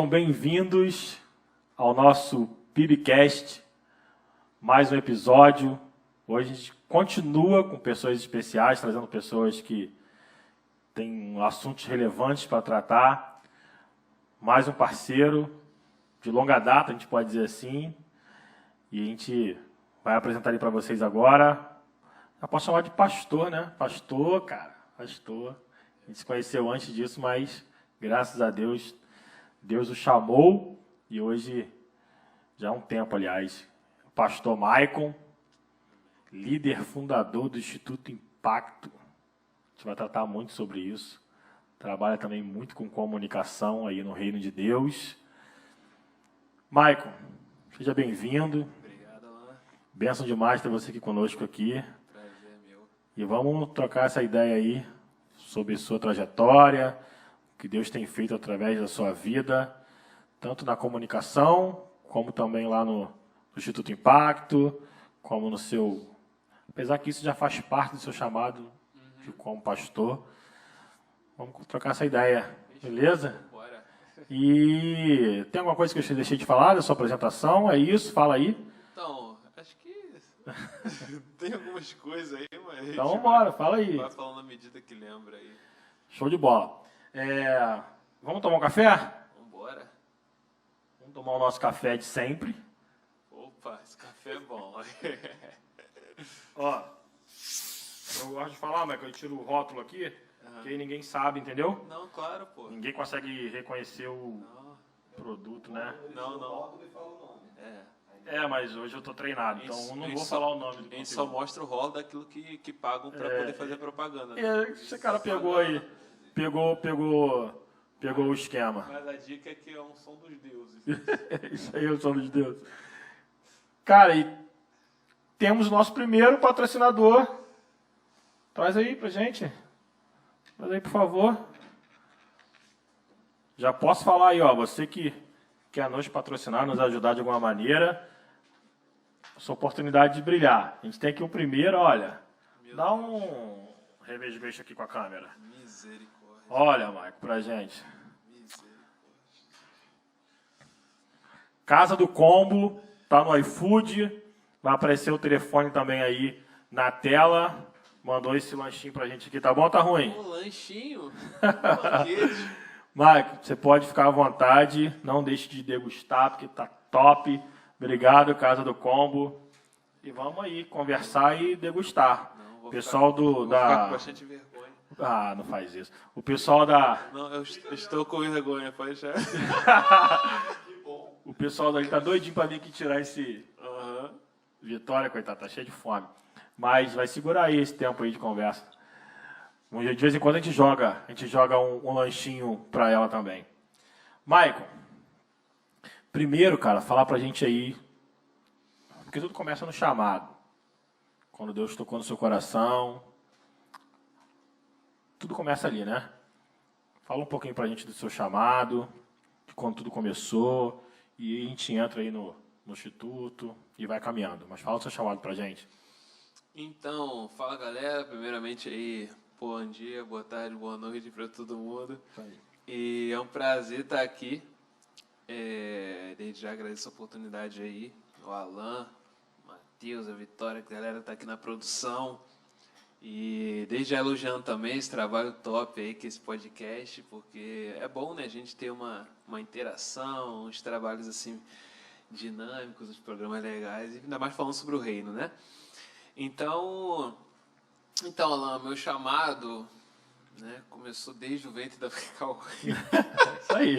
Sejam bem-vindos ao nosso PIBcast, mais um episódio. Hoje a gente continua com pessoas especiais, trazendo pessoas que têm assuntos relevantes para tratar. Mais um parceiro de longa data, a gente pode dizer assim, e a gente vai apresentar ele para vocês agora. Eu posso chamar de pastor, né? Pastor, cara, pastor. A gente se conheceu antes disso, mas graças a Deus, Deus o chamou e hoje, já há um tempo, aliás, o pastor Maicon, líder fundador do Instituto Impacto. A gente vai tratar muito sobre isso. Trabalha também muito com comunicação aí no Reino de Deus. Maicon, seja bem-vindo. Obrigado, Alan. Bênção demais ter você aqui conosco aqui. Prazer meu. E vamos trocar essa ideia aí sobre sua trajetória, o que Deus tem feito através da sua vida, tanto na comunicação, como também lá no Instituto Impacto, como no seu... Apesar que isso já faz parte do seu chamado de como pastor. Vamos trocar essa ideia, beleza? Bora. E tem alguma coisa que eu deixei de falar da sua apresentação? É isso? Fala aí. Então, acho que tem algumas coisas aí, mas... Então vamos embora, fala aí. Vai falando na medida que lembra aí. Show de bola. Vamos tomar um café? Vambora. Vamos tomar o nosso café de sempre. Opa, esse café é bom. Ó, eu gosto de falar, mas que eu tiro o rótulo aqui, que aí ninguém sabe, entendeu? Não, claro, pô. Ninguém consegue reconhecer o produto, né? Não. Mas hoje eu tô treinado, então eu não vou só- falar o nome do A gente conteúdo. só mostra o rol daquilo que pagam pra poder fazer propaganda. Né? Esse cara pegou aí, pegou o esquema. Mas a dica é que é um som dos deuses. Isso aí é o som de Deus. Cara, e temos o nosso primeiro patrocinador. Traz aí pra gente. Traz aí, por favor. Já posso falar aí, ó. Você que quer nos patrocinar, nos ajudar de alguma maneira. Essa oportunidade de brilhar. A gente tem aqui o primeiro, olha. Dá um revejo aqui com a câmera. Misericórdia. Olha, Maicon, pra gente. Misericórdia. Casa do Combo, tá no iFood. Vai aparecer o telefone também aí na tela. Mandou esse lanchinho pra gente aqui, tá bom ou tá ruim? Um lanchinho. Banquete. Maicon, você pode ficar à vontade. Não deixe de degustar, porque tá top. Obrigado, Casa do Combo. E vamos aí conversar e degustar. Não, Pessoal vou ficar com bastante vergonha. Ah, não faz isso. O pessoal da... Não, eu estou com vergonha, pode já. O pessoal dali tá doidinho pra vir aqui tirar esse... Aham. Vitória, coitada, tá cheia de fome. Mas vai segurar aí esse tempo aí de conversa. De vez em quando a gente joga um lanchinho pra ela também. Maicon, primeiro, cara, falar pra gente aí, porque tudo começa no chamado. Quando Deus tocou no seu coração, tudo começa ali, né? Fala um pouquinho pra gente do seu chamado, de quando tudo começou, e aí a gente entra aí no Instituto e vai caminhando. Mas fala o seu chamado pra gente. Então, fala galera, primeiramente aí, bom dia, boa tarde, boa noite para todo mundo. E é um prazer estar aqui. Desde já agradeço a oportunidade aí, o Alan, o Matheus, a Vitória, que a galera tá aqui na produção. E desde já elogiando também esse trabalho top aí, que é esse podcast, porque é bom, né, a gente ter uma interação, uns trabalhos assim dinâmicos, uns programas legais, e ainda mais falando sobre o reino, né? Então, Alan, meu chamado, né, começou desde o ventre da Cauã. Isso aí.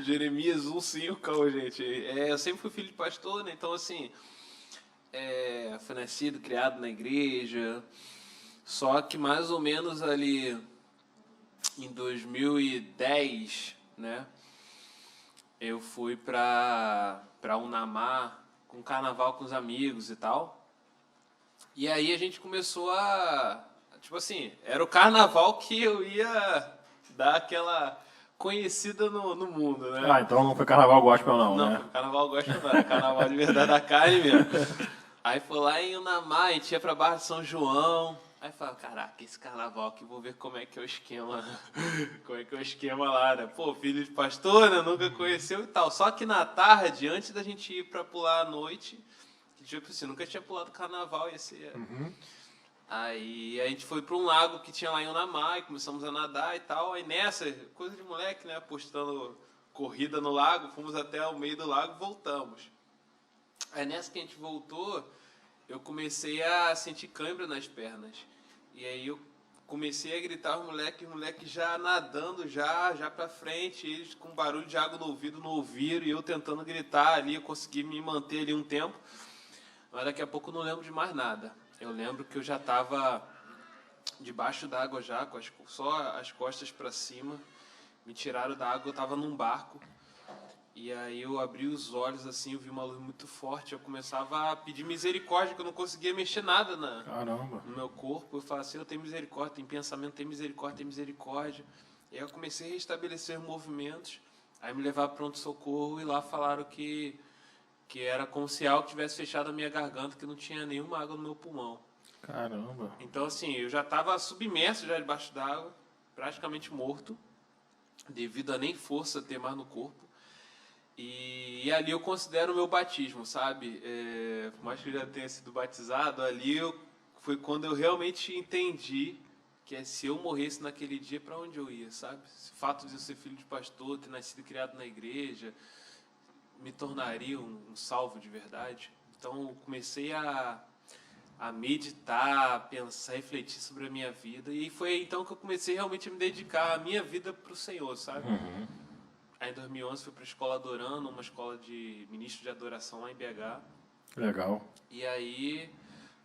Jeremias 1:5, gente. Eu sempre fui filho de pastor, né? Então, assim, fui nascido, criado na igreja. Só que mais ou menos ali em 2010, né? Eu fui pra Unamar com carnaval com os amigos e tal. E aí a gente começou tipo assim, era o carnaval que eu ia dar aquela conhecida no mundo, né? Ah, então não foi carnaval gospel não, Não, né? carnaval gospel não, era carnaval de verdade da carne mesmo. Aí foi lá em Unamar, a gente ia pra Barra de São João, Aí fala, caraca, esse carnaval aqui, vou ver como é que é o esquema. Como é que é o esquema lá, né? Pô, filho de pastor, né? Nunca conheceu e tal. Só que na tarde, antes da gente ir pra pular à noite, tipo assim, nunca tinha pulado carnaval, ia ser... Aí a gente foi pra um lago que tinha lá em Unamar e começamos a nadar e tal. Aí nessa, coisa de moleque, né? Apostando corrida no lago, fomos até o meio do lago e voltamos. Aí nessa que a gente voltou, eu comecei a sentir cãibra nas pernas. E aí eu comecei a gritar os moleques já nadando, já pra frente, eles com barulho de água no ouvido não ouviram, e eu tentando gritar ali, eu consegui me manter ali um tempo. Mas daqui a pouco eu não lembro de mais nada. Eu lembro que eu já estava debaixo d'água já, com só as costas para cima. Me tiraram da água, eu estava num barco. E aí eu abri os olhos assim, eu vi uma luz muito forte. Eu começava a pedir misericórdia, que eu não conseguia mexer nada Caramba. no meu corpo. Eu falava assim, eu tenho misericórdia, tem pensamento, tem misericórdia, tem misericórdia. E aí eu comecei a restabelecer movimentos. Aí me levaram para pronto-socorro e lá falaram que era como se algo tivesse fechado a minha garganta, que não tinha nenhuma água no meu pulmão. Caramba. Então, assim, eu já estava submerso já debaixo d'água, praticamente morto, devido a nem força ter mais no corpo. E ali eu considero o meu batismo, sabe? Por mais que eu já tenha sido batizado, foi quando eu realmente entendi que se eu morresse naquele dia, para onde eu ia, sabe? O fato de eu ser filho de pastor, ter nascido e criado na igreja, me tornaria um salvo de verdade. Então, eu comecei a meditar, a pensar, refletir sobre a minha vida. E foi aí, então, que eu comecei realmente a me dedicar a minha vida para o Senhor, sabe? Aí, em 2011, fui para a Escola Adorando, uma escola de ministro de adoração lá em BH. Legal. E aí,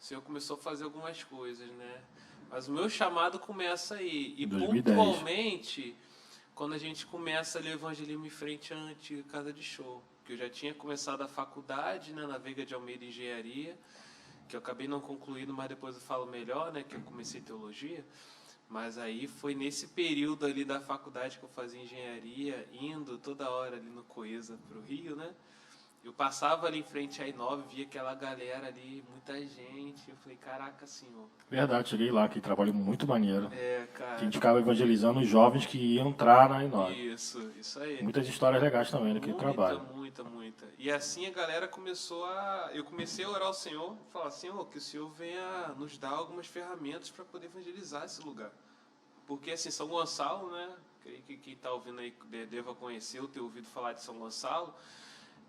o Senhor começou a fazer algumas coisas, né? Mas o meu chamado começa aí. E 2010. pontualmente, quando a gente começa ali o evangelismo em frente à antiga casa de show. Que eu já tinha começado a faculdade, né, na Veiga de Almeida Engenharia, que eu acabei não concluindo, mas depois eu falo melhor, né, que eu comecei teologia. Mas aí foi nesse período ali da faculdade que eu fazia engenharia, indo toda hora ali no Coesa para o Rio, né? Eu passava ali em frente à I9, via aquela galera ali, muita gente. Eu falei, caraca, Senhor. Verdade, cheguei lá, que trabalho muito maneiro. Cara. Que a gente ficava evangelizando os jovens que iam entrar na I9. Isso aí. Muitas histórias legais também daquele trabalho. Muita. E assim a galera começou Eu comecei a orar ao Senhor, falar, Senhor, que o Senhor venha nos dar algumas ferramentas para poder evangelizar esse lugar. Porque assim, São Gonçalo, né? Creio que quem está ouvindo aí deva conhecer ou ter ouvido falar de São Gonçalo.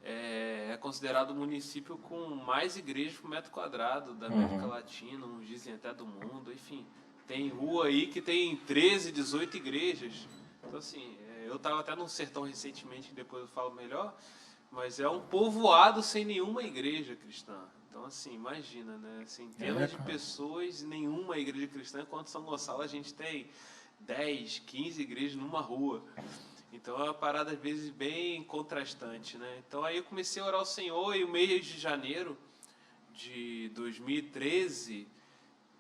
É considerado o município com mais igrejas por metro quadrado da América Latina, uns dizem até do mundo, enfim. Tem rua aí que tem 13, 18 igrejas. Então, assim, eu estava até num sertão recentemente, que depois eu falo melhor, mas é um povoado sem nenhuma igreja cristã. Então, assim, imagina, né? Centenas de pessoas e nenhuma igreja cristã, enquanto São Gonçalo a gente tem 10, 15 igrejas numa rua. Então é uma parada, às vezes, bem contrastante, né? Então aí eu comecei a orar ao Senhor e o mês de janeiro de 2013,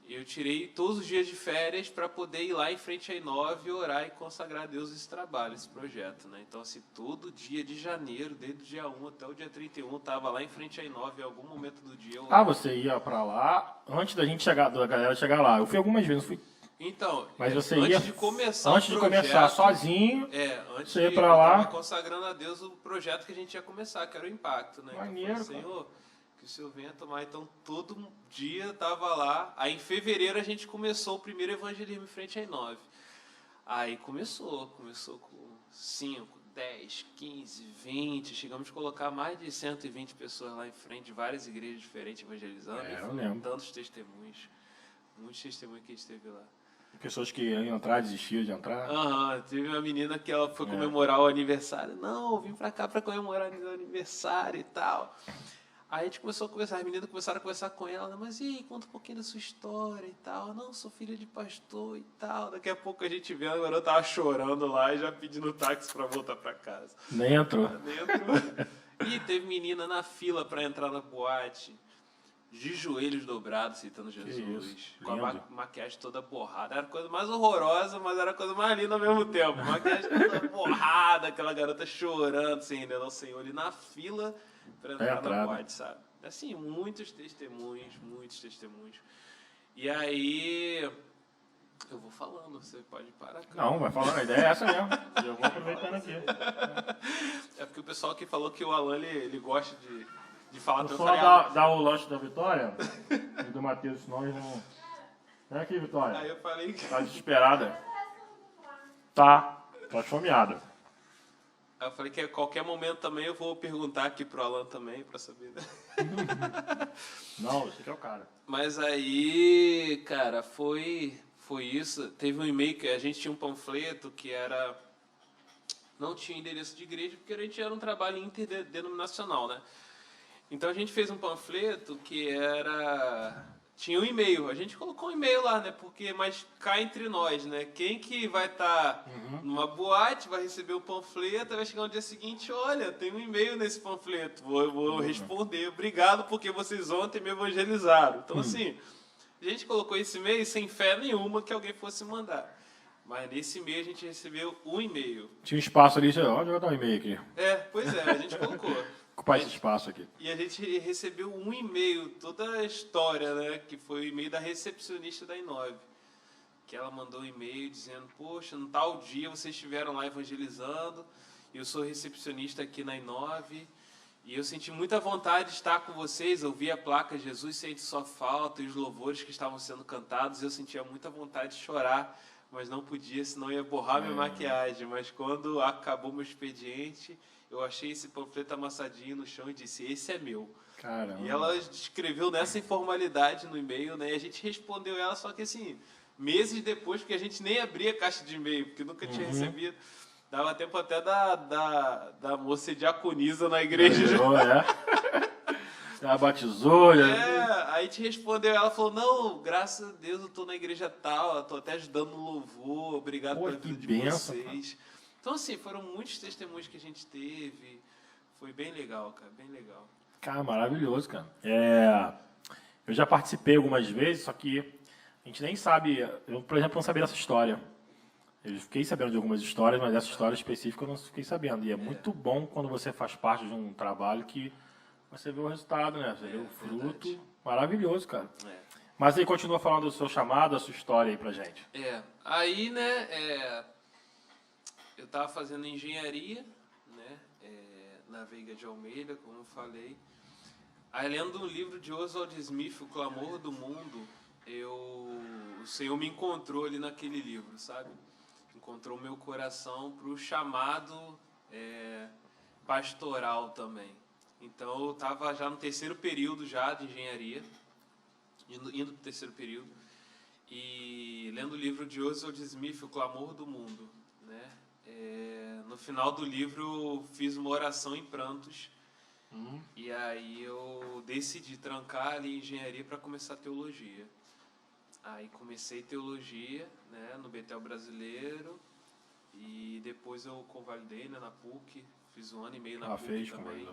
eu tirei todos os dias de férias para poder ir lá em frente à I9 e orar e consagrar a Deus esse trabalho, esse projeto, né? Então, assim, todo dia de janeiro, desde o dia 1 até o dia 31, estava lá em frente à I9 em algum momento do dia. Você ia para lá antes da gente chegar, da galera chegar lá. Eu fui algumas vezes, fui. Então, mas você antes ia, de começar antes o projeto, de começar sozinho, antes você ia de para lá, consagrando a Deus o projeto que a gente ia começar, que era o Impacto, né? Maneiro, falei, Senhor, que o Senhor venha tomar. Então, todo dia estava lá. Aí, em fevereiro, a gente começou o primeiro evangelismo em frente à I9. Aí começou com 5, 10, 15, 20, chegamos a colocar mais de 120 pessoas lá em frente, de várias igrejas diferentes evangelizando, e tantos testemunhos, muitos testemunhos que a gente teve lá. Pessoas que iam entrar, desistiam de entrar. Teve uma menina que ela foi comemorar o aniversário. Não, eu vim pra cá pra comemorar o aniversário e tal. Aí a gente começou a conversar, as meninas começaram a conversar com ela, mas e aí, conta um pouquinho da sua história e tal. Não, sou filha de pastor e tal. Daqui a pouco a gente vê, a garota tava chorando lá e já pedindo táxi pra voltar pra casa. Nem entrou. E teve menina na fila pra entrar na boate, de joelhos dobrados, citando Jesus, com a maquiagem toda borrada. Era a coisa mais horrorosa, mas era a coisa mais linda ao mesmo tempo. Maquiagem toda borrada, aquela garota chorando, sem render ao Senhor ali na fila para entrar na boate, sabe? Assim, muitos testemunhos. E aí, eu vou falando, você pode parar. Não, vai falando, a ideia é essa mesmo. Eu vou aproveitando aqui. É porque o pessoal aqui falou que o Alan, ele gosta de falar. Vou só dar o lanche da Vitória e do Matheus, senão eles não... Vem aqui, Vitória. Aí eu falei que... Tá desesperada? Tá esfomeada. Aí eu falei que a qualquer momento também eu vou perguntar aqui pro Alan também, pra saber, né? Não, esse aqui é o cara. Mas aí, cara, foi isso. Teve um e-mail que a gente tinha um panfleto que era... Não tinha endereço de igreja, porque a gente era um trabalho interdenominacional, né? Então a gente fez um panfleto que era... Tinha um e-mail, a gente colocou um e-mail lá, né? Mas cá entre nós, né? Quem que vai estar numa boate, vai receber o panfleto, vai chegar no dia seguinte, olha, tem um e-mail nesse panfleto, vou responder, obrigado porque vocês ontem me evangelizaram. Então assim, a gente colocou esse e-mail sem fé nenhuma que alguém fosse mandar. Mas nesse e-mail a gente recebeu um e-mail. Tinha um espaço ali, ó, deixa eu dar um e-mail aqui. Pois é, a gente colocou. Ocupar esse espaço aqui. E a gente recebeu um e-mail, toda a história, né? Que foi o e-mail da recepcionista da Inove. Que ela mandou um e-mail dizendo, poxa, no tal dia vocês estiveram lá evangelizando, eu sou recepcionista aqui na Inove, e eu senti muita vontade de estar com vocês, ouvi a placa Jesus sente sua falta e os louvores que estavam sendo cantados, eu sentia muita vontade de chorar, mas não podia, senão ia borrar minha maquiagem. Mas quando acabou meu expediente, eu achei esse panfleto amassadinho no chão e disse, esse é meu. Caramba. E ela escreveu nessa informalidade no e-mail, né? E a gente respondeu ela, só que assim, meses depois, porque a gente nem abria a caixa de e-mail, porque nunca tinha recebido. Dava tempo até da moça ser diaconisa na igreja. Ela batizou, aí a gente respondeu, ela falou, não, graças a Deus eu tô na igreja tal, eu tô até ajudando no louvor, obrigado pela vida de vocês. Então assim, foram muitos testemunhos que a gente teve, foi bem legal, cara, bem legal. Cara, maravilhoso, cara. Eu já participei algumas vezes, só que a gente nem sabe, eu, por exemplo, não sabia dessa história. Eu fiquei sabendo de algumas histórias, mas essa história específica eu não fiquei sabendo. E é muito bom quando você faz parte de um trabalho que você vê o resultado, né? Você vê o fruto. Verdade. Maravilhoso, cara. Mas aí continua falando do seu chamado, da sua história aí pra gente. Aí, né, eu tava fazendo engenharia, né, na Veiga de Almeida, como eu falei. Aí, lendo um livro de Oswald Smith, O Clamor do Mundo, o Senhor me encontrou ali naquele livro, sabe? Encontrou meu coração para o chamado pastoral também. Então eu estava já no terceiro período já de engenharia, indo para o terceiro período, e lendo o livro de Oswald Smith, O Clamor do Mundo, né? No final do livro eu fiz uma oração em prantos, e aí eu decidi trancar ali engenharia para começar teologia. Aí comecei teologia, né, no Betel Brasileiro, e depois eu convalidei, né, na PUC, fiz 1 ano e meio na PUC também.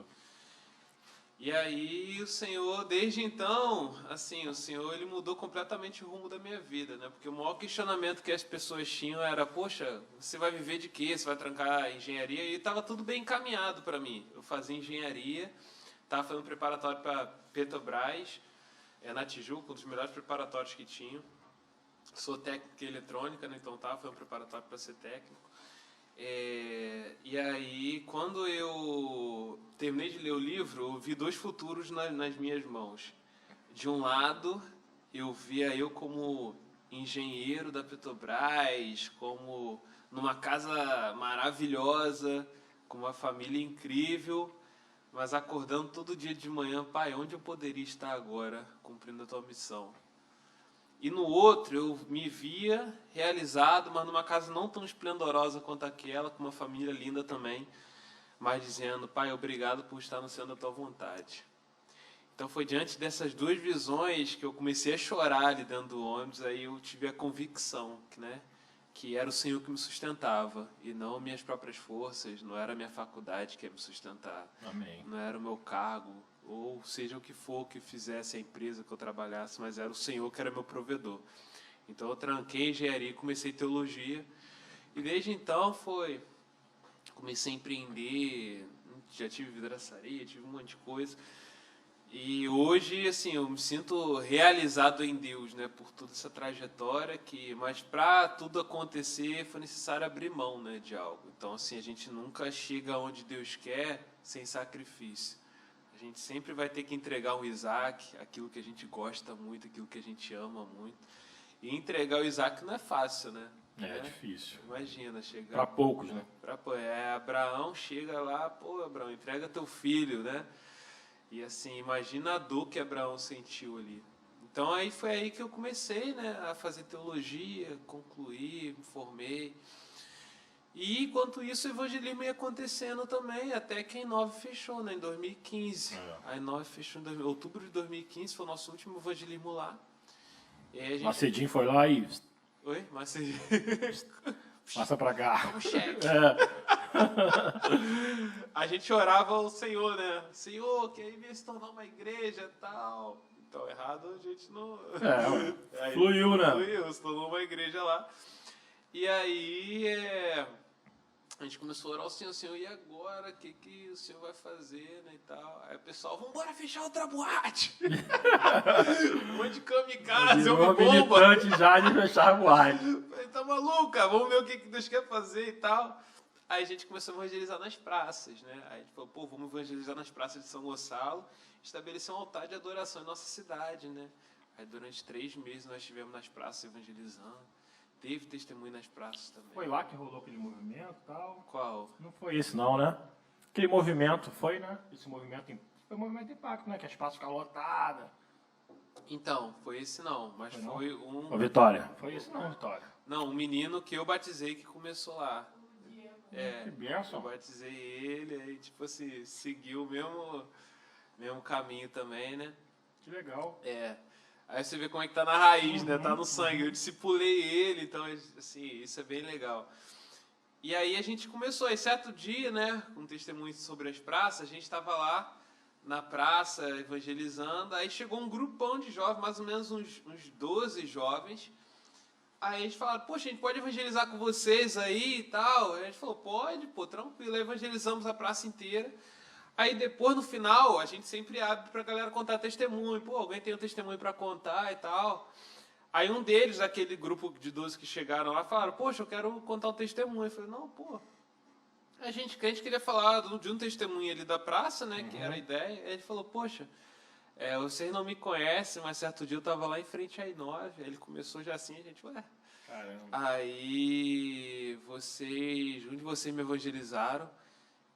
E aí o Senhor, desde então, assim, o Senhor ele mudou completamente o rumo da minha vida, né? Porque o maior questionamento que as pessoas tinham era, poxa, você vai viver de quê? Você vai trancar a engenharia? E estava tudo bem encaminhado para mim. Eu fazia engenharia, estava fazendo preparatório para Petrobras, na Tijuca, um dos melhores preparatórios que tinham. Sou técnico em eletrônica, né? Então estava fazendo preparatório para ser técnico. E aí, quando eu terminei de ler o livro, eu vi 2 futuros nas minhas mãos. De um lado, eu via eu como engenheiro da Petrobras, como numa casa maravilhosa, com uma família incrível, mas acordando todo dia de manhã, pai, onde eu poderia estar agora cumprindo a tua missão? E no outro, eu me via realizado, mas numa casa não tão esplendorosa quanto aquela, com uma família linda também, mas dizendo, pai, obrigado por estar no centro da tua vontade. Então foi diante dessas 2 visões que eu comecei a chorar ali dentro do ônibus, aí eu tive a convicção, né, que era o Senhor que me sustentava, e não minhas próprias forças, não era a minha faculdade que ia me sustentar. Amém. Não era o meu cargo, ou seja o que for que fizesse a empresa que eu trabalhasse, mas era o Senhor que era meu provedor. Então eu tranquei engenharia e comecei teologia, e desde então comecei a empreender, já tive vidraçaria, tive um monte de coisa, E hoje, assim, eu me sinto realizado em Deus, né, por toda essa trajetória mas para tudo acontecer foi necessário abrir mão, né, de algo. Então, assim, a gente nunca chega onde Deus quer sem sacrifício. A gente sempre vai ter que entregar um Isaac, aquilo que a gente gosta muito, aquilo que a gente ama muito. E entregar o Isaac não é fácil, né? É difícil. Imagina chegar. Para poucos, né? Abraão chega lá, pô, Abraão, entrega teu filho, né? E assim, imagina a dor que Abraão sentiu ali. Então aí foi aí que eu comecei, né, a fazer teologia, concluí, me formei. E enquanto isso o evangelismo ia acontecendo também, até que a Inove fechou, né, em 2015. A Inove fechou em outubro de 2015, foi o nosso último evangelismo lá. E aí Macedinho foi lá e... Oi? Macedinho. Passa pra cá. Vamos cheque. A gente orava ao Senhor, né? Senhor, que aí venha se tornar uma igreja e tal. Então, errado a gente não... Fluiu, né? Fluiu, se tornou uma igreja lá. E aí, a gente começou a orar ao Senhor, e agora? O que o Senhor vai fazer, né, e tal? Aí o pessoal, vamos embora fechar outra boate. Um monte de kamikaze, uma bomba. Militante já de fechar a boate. Falei, tá maluca? Vamos ver o que Deus quer fazer e tal. Aí a gente começou a evangelizar nas praças, né? Aí a gente falou, pô, vamos evangelizar nas praças de São Gonçalo, estabelecer um altar de adoração em nossa cidade, né? Aí durante 3 meses nós estivemos nas praças evangelizando. Teve testemunho nas praças também. Foi lá que rolou aquele movimento e tal? Qual? Não foi esse não, né? Aquele movimento foi, né? Esse movimento foi um movimento de impacto, né? Que as praças ficaram lotadas. Então, foi esse não, mas foi um... Ô, Vitória. Foi esse não, Vitória. Não, um menino que eu batizei que começou lá. Que bênção. Eu batizei ele, aí tipo assim, seguiu o mesmo caminho também, né? Que legal. Aí você vê como é que tá na raiz, né? Tá no sangue. Eu discipulei ele, então, assim, isso é bem legal. E aí a gente começou, aí certo dia, né, com testemunho sobre as praças, a gente estava lá na praça evangelizando, aí chegou um grupão de jovens, mais ou menos uns 12 jovens. Aí eles falaram, poxa, a gente pode evangelizar com vocês aí e tal? Aí a gente falou, pode, pô, tranquilo. Aí evangelizamos a praça inteira. Aí depois, no final, a gente sempre abre pra galera contar testemunho. Pô, alguém tem um testemunho pra contar e tal. Aí um deles, daquele grupo de 12 que chegaram lá, falaram, poxa, eu quero contar um testemunho. Eu falei, não, pô, a gente queria falar de um testemunho ali da praça, né, que era a ideia. Aí ele falou, poxa, vocês não me conhecem, mas certo dia eu tava lá em frente à I9. Aí ele começou já assim, a gente, ué. Caramba. Aí um de vocês me evangelizaram.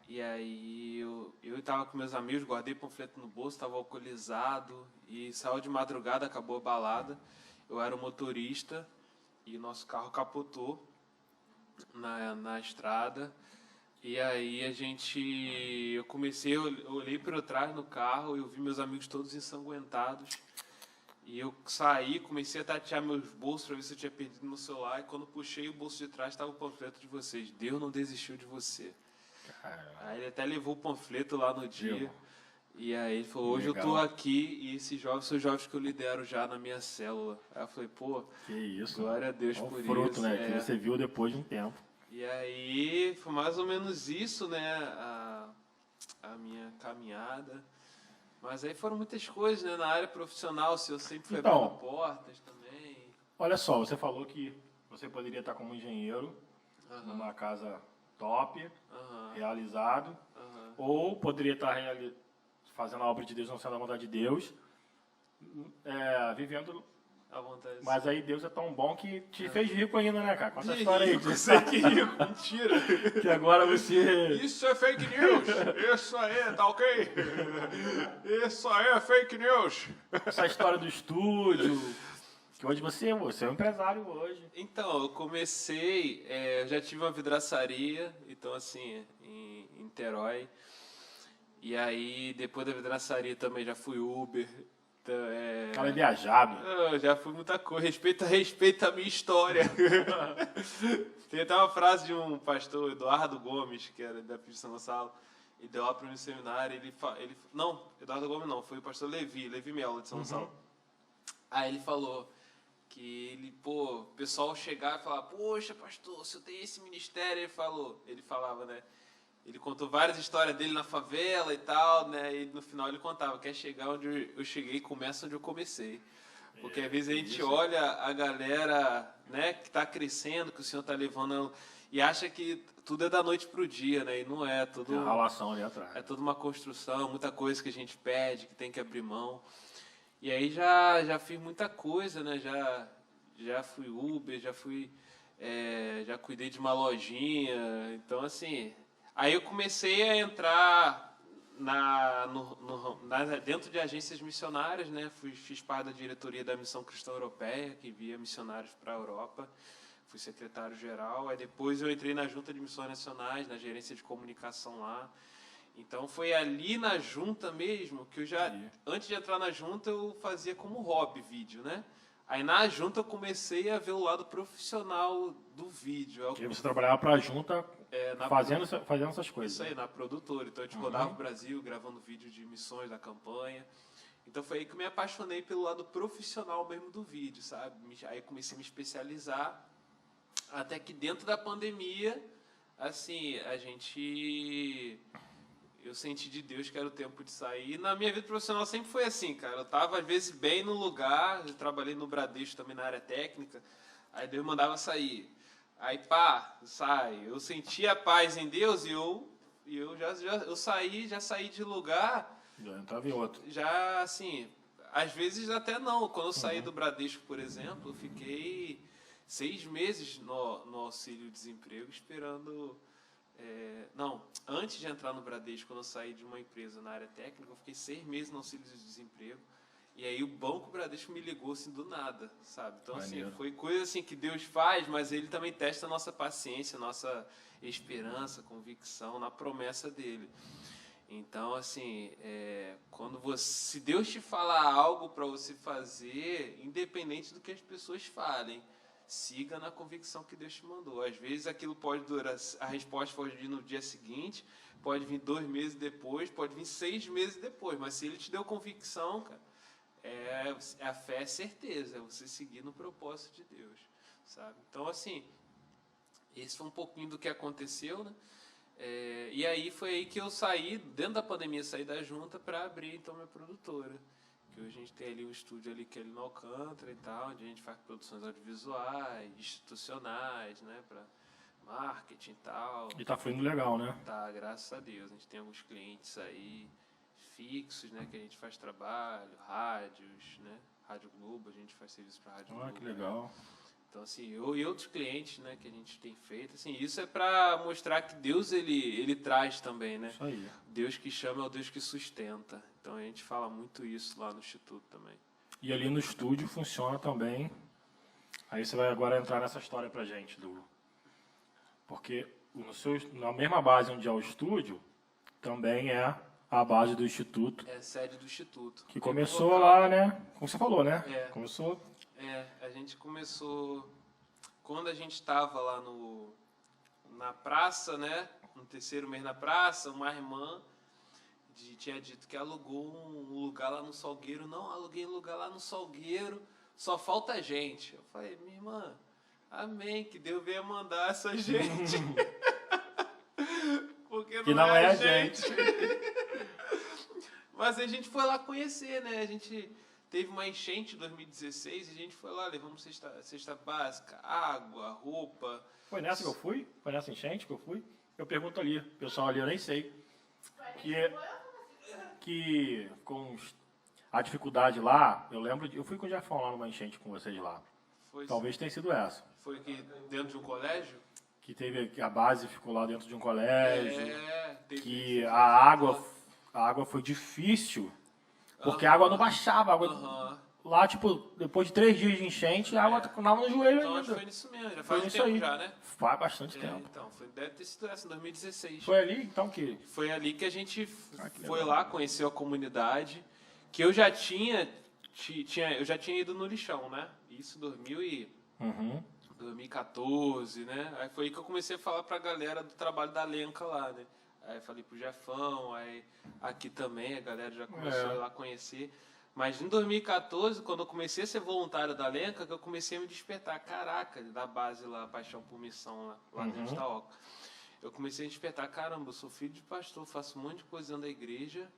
E aí eu tava com meus amigos, guardei panfleto no bolso, tava alcoolizado e saiu de madrugada, acabou a balada. Eu era o motorista e o nosso carro capotou na estrada. E aí eu olhei para trás no carro, eu vi meus amigos todos ensanguentados. E eu saí, comecei a tatear meus bolsos para ver se eu tinha perdido meu celular. E quando puxei o bolso de trás, estava o panfleto de vocês. Deus não desistiu de você. Caramba. Aí ele até levou o panfleto lá no dia. Viu? E aí ele falou, hoje Legal. eu tô aqui e esses jovens são jovens que eu lidero já na minha célula. Aí eu falei, pô, Que isso. glória a Deus Olha por o fruto, isso. né? Que você viu depois de um tempo. E aí foi mais ou menos isso, né, a minha caminhada. Mas aí foram muitas coisas, né, na área profissional, eu sempre fui Então, abrindo portas também. Olha só, você falou que você poderia estar como engenheiro numa casa top, realizado, ou poderia estar fazendo a obra de Deus, não sendo a vontade de Deus, vivendo... À vontade. Mas aí Deus é tão bom que te fez rico ainda, né, cara? Conta a história aí. Você que rico, mentira. Que agora você... Isso é fake news. Isso aí, tá ok? Isso aí é fake news. Essa história do estúdio, que hoje você é um empresário hoje. Então, eu comecei, eu já tive uma vidraçaria, então assim, em Niterói. E aí, depois da vidraçaria também já fui Uber. Cara, é viajado. Eu já fui muita coisa. Respeita a minha história. Tem até uma frase de um pastor, Eduardo Gomes, que era da Pista São Gonçalo, e deu aula para um seminário. Não, Eduardo Gomes não, foi o pastor Levi Melo de São Gonçalo. Aí ele falou que o pessoal chegava e falava, poxa, pastor, se eu tenho esse ministério, ele falava, né, Ele contou várias histórias dele na favela e tal, né? E no final ele contava, quer chegar onde eu cheguei, começa onde eu comecei. Porque às vezes a gente olha a galera, né, que está crescendo, que o Senhor está levando, e acha que tudo é da noite para o dia, né? E não é. Tudo, Tem uma relação ali atrás. é toda uma construção, muita coisa que a gente pede, que tem que abrir mão. E aí já fiz muita coisa, né? Já fui Uber, já cuidei de uma lojinha. Então, assim, aí eu comecei a entrar dentro de agências missionárias, né? Fiz parte da diretoria da Missão Cristã Europeia, que envia missionários para a Europa. Fui secretário-geral. Aí depois eu entrei na Junta de Missões Nacionais, na gerência de comunicação lá. Então foi ali na junta mesmo que antes de entrar na junta, eu fazia como hobby vídeo, né? Aí na junta eu comecei a ver o lado profissional do vídeo. E você trabalhava para a junta fazendo essas coisas. Isso aí, na produtora. Então a gente rodava o Brasil gravando vídeo de missões da campanha. Então foi aí que eu me apaixonei pelo lado profissional mesmo do vídeo, sabe? Aí comecei a me especializar. Até que dentro da pandemia, assim, eu senti de Deus que era o tempo de sair. E na minha vida profissional sempre foi assim, cara. Eu tava, às vezes, bem no lugar. Eu trabalhei no Bradesco também na área técnica. Aí Deus mandava sair. Aí, pá, sai. Eu sentia a paz em Deus e eu já saí de lugar. Já entrava em outro. Já, assim, às vezes até não. Quando eu saí do Bradesco, por exemplo, eu fiquei 6 meses no auxílio-desemprego esperando... não, antes de entrar no Bradesco, quando eu saí de uma empresa na área técnica, eu fiquei 6 meses no auxílio-desemprego. E aí o Banco Bradesco me ligou assim do nada, sabe? Então, assim, foi coisa assim que Deus faz, mas Ele também testa a nossa paciência, a nossa esperança, convicção na promessa dEle. Então, assim, se Deus te falar algo para você fazer, independente do que as pessoas falem, siga na convicção que Deus te mandou. Às vezes aquilo pode durar, a resposta pode vir no dia seguinte, pode vir 2 meses depois, pode vir 6 meses depois, mas se Ele te deu convicção, cara, a fé é certeza, é você seguir no propósito de Deus, sabe? Então, assim, esse foi um pouquinho do que aconteceu, né? E aí foi aí que eu saí, dentro da pandemia, saí da junta para abrir então minha produtora. Que hoje a gente tem ali um estúdio ali que é ali no Alcântara e tal, onde a gente faz produções audiovisuais, institucionais, né, para marketing e tal. E tá fluindo legal, né? Tá, graças a Deus. A gente tem alguns clientes aí fixos, né, que a gente faz trabalho, rádios, né, Rádio Globo, a gente faz serviço para Rádio Globo. Que legal. Né? Então, assim, eu e outros clientes, né, que a gente tem feito, assim, isso é para mostrar que Deus, ele traz também, né? Isso aí. Deus que chama é o Deus que sustenta. Então, a gente fala muito isso lá no Instituto também. E ali no estúdio funciona também. Aí você vai agora entrar nessa história pra gente, porque na mesma base onde é o estúdio, também é a base do Instituto. É a sede do Instituto. Que começou lá, né? Como você falou, né? Começou... a gente começou... Quando a gente estava lá na praça, né? No 3º mês na praça, uma irmã tinha dito que alugou um lugar lá no Salgueiro. Não, aluguei um lugar lá no Salgueiro, só falta gente. Eu falei, minha irmã, amém, que Deus venha mandar essa gente. Porque não é a gente. Mas a gente foi lá conhecer, né? A gente teve uma enchente em 2016 e a gente foi lá, levamos cesta básica, água, roupa. Foi nessa que eu fui? Foi nessa enchente que eu fui? Eu pergunto ali, o pessoal ali eu nem sei. Que com a dificuldade lá, eu lembro, eu fui com o Jefão lá numa enchente com vocês lá. Talvez tenha sido essa. Foi que dentro de um colégio? Que a base ficou lá dentro de um colégio. Que a água foi difícil, porque a água não baixava. Lá, tipo, depois de 3 dias de enchente, a água ficava no joelho ainda. Então, foi nisso mesmo, já faz tempo já, né? Faz bastante tempo. Então, deve ter sido essa, em 2016. Foi ali, então, que... Foi ali que a gente foi lá, conheceu a comunidade, que eu já tinha ido no lixão, né? Isso em 2014, né? Aí foi aí que eu comecei a falar pra galera do trabalho da Lenca lá, né? Aí falei pro Jefão, aí aqui também a galera já começou a ir lá conhecer. Mas em 2014, quando eu comecei a ser voluntário da Lenca, que eu comecei a me despertar. Caraca, da base lá, Paixão por Missão, lá dentro da Oca. eu comecei a despertar, caramba, eu sou filho de pastor, faço um monte de coisa dentro da igreja,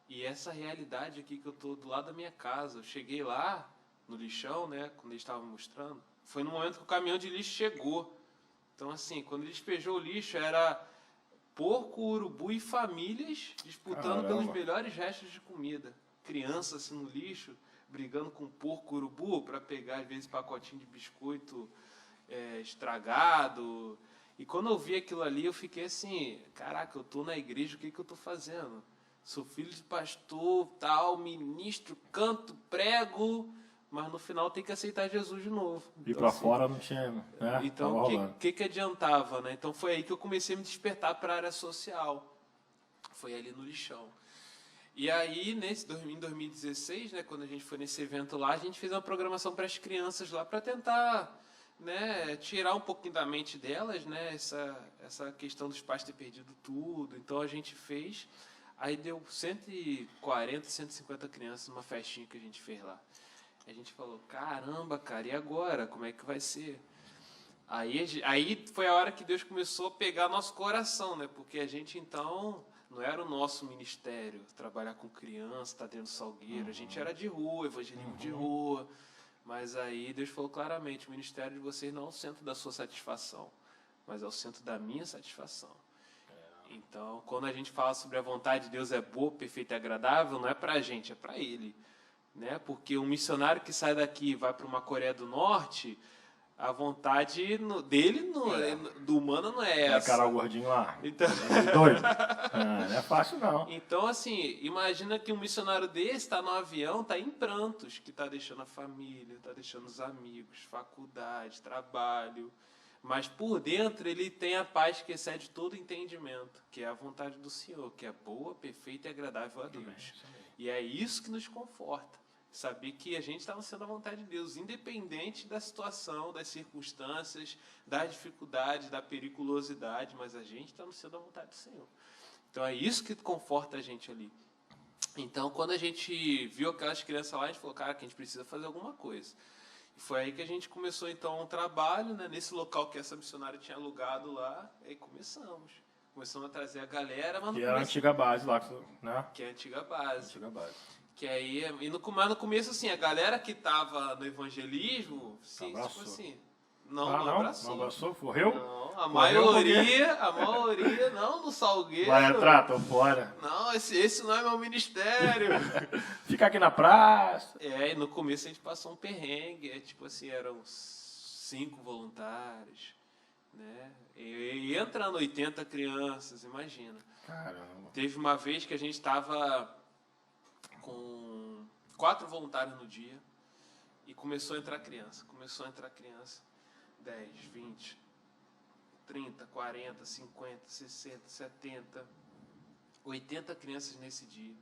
e essa realidade aqui que eu tô do lado da minha casa, eu cheguei lá, no lixão, né, quando eles estavam mostrando, foi no momento que o caminhão de lixo chegou. Então, assim, quando ele despejou o lixo, era porco, urubu e famílias disputando pelos melhores restos de comida. Crianças, assim, no lixo, brigando com porco, urubu, para pegar, às vezes, pacotinho de biscoito estragado. E quando eu vi aquilo ali, eu fiquei assim, caraca, eu tô na igreja, o que que eu tô fazendo? Sou filho de pastor, tal, ministro, canto, prego, mas no final tem que aceitar Jesus de novo. E Então, pra assim, fora não tinha, né? então, Tava o rolando. que adiantava, né? Então, foi aí que eu comecei a me despertar para a área social. Foi ali no lixão. E aí, em 2016, né, quando a gente foi nesse evento lá, a gente fez uma programação para as crianças lá, para tentar, né, tirar um pouquinho da mente delas, né, essa questão dos pais ter perdido tudo. Então, a gente fez, aí deu 140, 150 crianças numa festinha que a gente fez lá. A gente falou, caramba, cara, e agora? Como é que vai ser? Aí foi a hora que Deus começou a pegar nosso coração, né? Porque a gente, então, não era o nosso ministério, trabalhar com criança, estar dentro do salgueiro. A gente era de rua, evangelismo de rua. Mas aí Deus falou claramente, o ministério de vocês não é o centro da sua satisfação, mas é o centro da minha satisfação. Então, quando a gente fala sobre a vontade de Deus é boa, perfeita e agradável, não é para a gente, é para Ele. Né? Porque um missionário que sai daqui e vai para uma Coreia do Norte, a vontade dele, do humano, não é essa. Encarar o gordinho lá. Então, Doido. Não é fácil, não. então, assim, imagina que um missionário desse está no avião, está em prantos, que está deixando a família, está deixando os amigos, faculdade, trabalho. Mas por dentro ele tem a paz que excede todo entendimento, que é a vontade do Senhor, que é boa, perfeita e agradável a Deus. E é isso que nos conforta. Saber que a gente está sendo a vontade de Deus, independente da situação, das circunstâncias, das dificuldades, da periculosidade, mas a gente está sendo a vontade do Senhor. Então é isso que conforta a gente ali. Então, quando a gente viu aquelas crianças lá, a gente falou, cara, que a gente precisa fazer alguma coisa. E foi aí que a gente começou, então, um trabalho, né, nesse local que essa missionária tinha alugado lá, e aí começamos. Começamos a trazer a galera, mas Que era a antiga base lá, né? Que é a antiga base. Antiga base. Que aí, mas no começo, assim, a galera que tava no evangelismo, sim, tipo assim, não abraçou. Não abraçou? Correu? Não, a maioria, não, no Salgueiro. Vai entrar, tô fora. Não, esse não é meu ministério. Fica aqui na praça. E no começo a gente passou um perrengue, tipo assim, eram 5 voluntários, né? E entrando 80 crianças, imagina. Caramba. Teve uma vez que a gente estava com 4 voluntários no dia e começou a entrar criança. 10, 20, 30, 40, 50, 60, 70, 80 crianças nesse dia.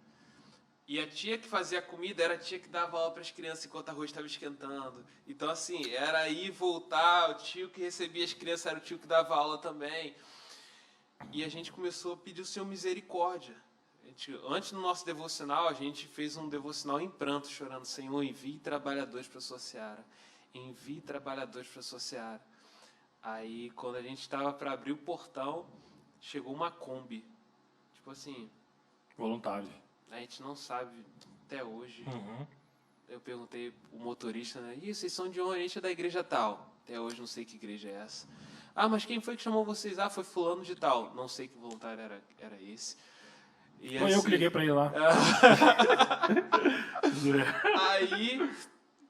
E a tia que fazia a comida era a tia que dava aula para as crianças enquanto o arroz estava esquentando. Então, assim, era ir e voltar. O tio que recebia as crianças era o tio que dava aula também. E a gente começou a pedir o Senhor misericórdia. Antes do nosso devocional, a gente fez um devocional em pranto, chorando: Senhor, envie trabalhadores para a sua seara. Envie trabalhadores para a sua seara. Aí, quando a gente estava para abrir o portão, chegou uma Kombi. Tipo assim... Voluntário. A gente não sabe até hoje. Uhum. Eu perguntei o motorista, né? E vocês são de onde? A gente é da igreja tal. Até hoje não sei que igreja é essa. Ah, mas quem foi que chamou vocês? Ah, foi fulano de tal. Não sei que voluntário era esse. E Foi eu que liguei pra ele lá. Aí,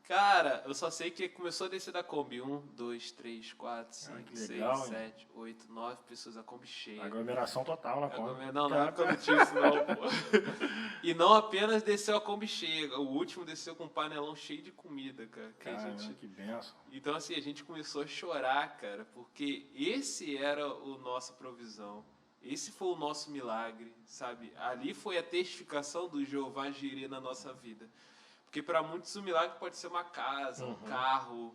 cara, eu só sei que começou a descer da Kombi. 1, 2, 3, 4, 5, 6, 7, 8, 9 pessoas, a Kombi cheia. Aglomeração total na Kombi. Não é Kombi isso não, pô. E não apenas desceu a Kombi cheia, o último desceu com um panelão cheio de comida, cara. Que benção. Então, assim, a gente começou a chorar, cara, porque esse era o nossa provisão. Esse foi o nosso milagre, sabe? Ali foi a testificação do Jeová Jireh na nossa vida. Porque para muitos o milagre pode ser uma casa, um carro.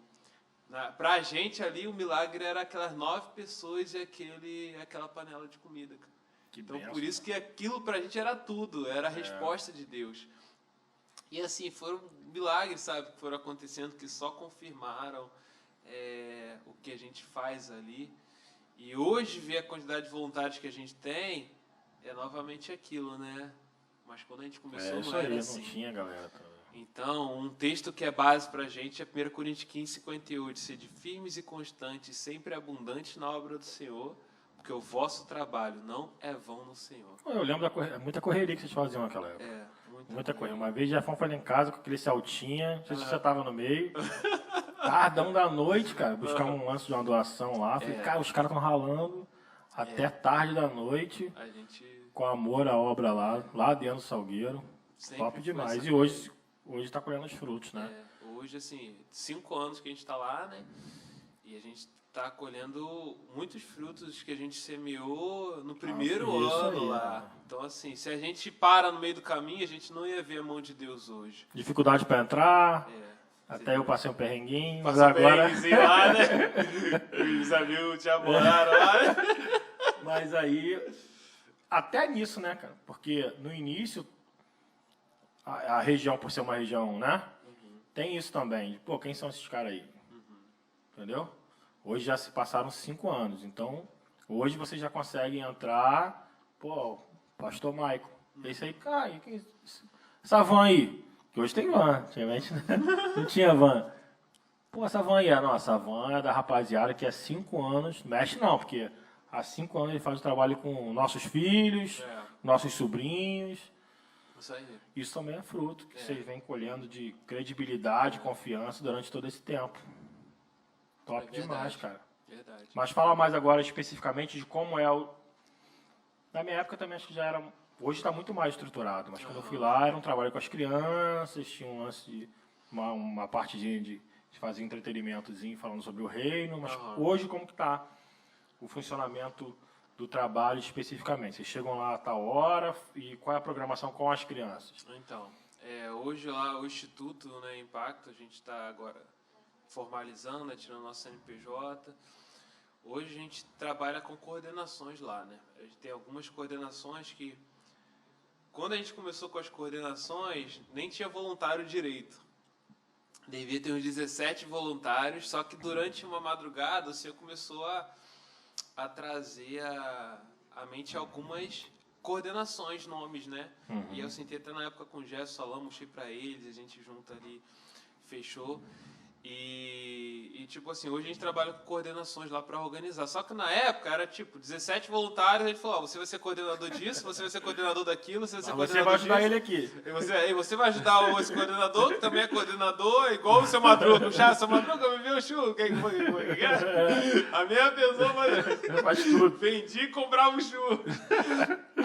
Para a gente ali o milagre era aquelas 9 pessoas e aquela panela de comida. Então por isso que aquilo para a gente era tudo, era a resposta de Deus. E assim, foram milagres, sabe, que foram acontecendo, que só confirmaram o que a gente faz ali. E hoje, ver a quantidade de voluntários que a gente tem, é novamente aquilo, né? Mas quando a gente começou, Isso não era aí, assim. não tinha, galera. Então, um texto que é base pra gente é 1 Coríntios 15, 58. Sede firmes e constantes, sempre abundantes na obra do Senhor, porque o vosso trabalho não é vão no Senhor. Eu lembro muita correria que vocês faziam naquela época. Muita correria. Uma vez Jefão foi lá em casa com aquele Celtinha, não sei se você tava no meio. Tardão da noite, cara, buscar um lance de uma doação lá. Falei, cara, os caras estão ralando até tarde da noite, A gente com amor à obra lá dentro do Salgueiro. sempre Top foi demais. essa E hoje tá colhendo os frutos, né? hoje, assim, 5 anos que a gente está lá, né? E a gente está colhendo muitos frutos que a gente semeou no primeiro isso ano aí, lá. né? Então, assim, se a gente para no meio do caminho, a gente não ia ver a mão de Deus hoje. Dificuldade para entrar, É. até eu passei um perrenguinho, mas Passou agora... bem lá, né? Os amigos te amoraram lá, né? Mas aí, até nisso, né, cara? Porque no início, a região, por ser uma região, né? Tem isso também. Pô, quem são esses caras aí? Entendeu? Hoje já se passaram 5 anos. Então, hoje vocês já conseguem entrar. Pô, Pastor Maico. Esse aí, cara, essa van aí. Que hoje tem van. Antigamente não tinha van. Pô, essa van aí. Não, essa van é da rapaziada que há 5 anos. Mexe não, porque há 5 anos ele faz o trabalho com nossos filhos, nossos sobrinhos. Isso aí. Isso também é fruto que vocês vêm colhendo de credibilidade, confiança durante todo esse tempo. Top demais, cara. Verdade. Mas fala mais agora especificamente de como é o... Na minha época também acho que já era... Hoje está muito mais estruturado, mas quando eu fui lá era um trabalho com as crianças, tinha um lance de uma partezinha de fazer entretenimentozinho falando sobre o reino, mas hoje como que está o funcionamento do trabalho especificamente? Vocês chegam lá a tal hora e qual é a programação com as crianças? Então, hoje lá o Instituto, né, Impacto, a gente está agora formalizando, né, tirando nosso CNPJ. Hoje a gente trabalha com coordenações lá, né? A gente tem algumas coordenações que, quando a gente começou com as coordenações, nem tinha voluntário direito. Devia ter uns 17 voluntários, só que durante uma madrugada o Senhor começou a trazer à mente algumas coordenações, nomes, né? E eu sentei até na época com o Gerson Salão, mostrei pra eles, a gente junto ali fechou. E tipo assim, hoje a gente trabalha com coordenações lá para organizar. Só que na época era tipo 17 voluntários, a gente falou, você vai ser coordenador disso, você vai ser coordenador daquilo, você vai ser coordenador disso. Você vai ajudar disso. ele aqui. E você vai ajudar esse coordenador, que também é coordenador, igual o seu Madruga. O seu Madruga me viu o chu, quem foi? A mesma pessoa faz tudo. Vendi e comprava o chu.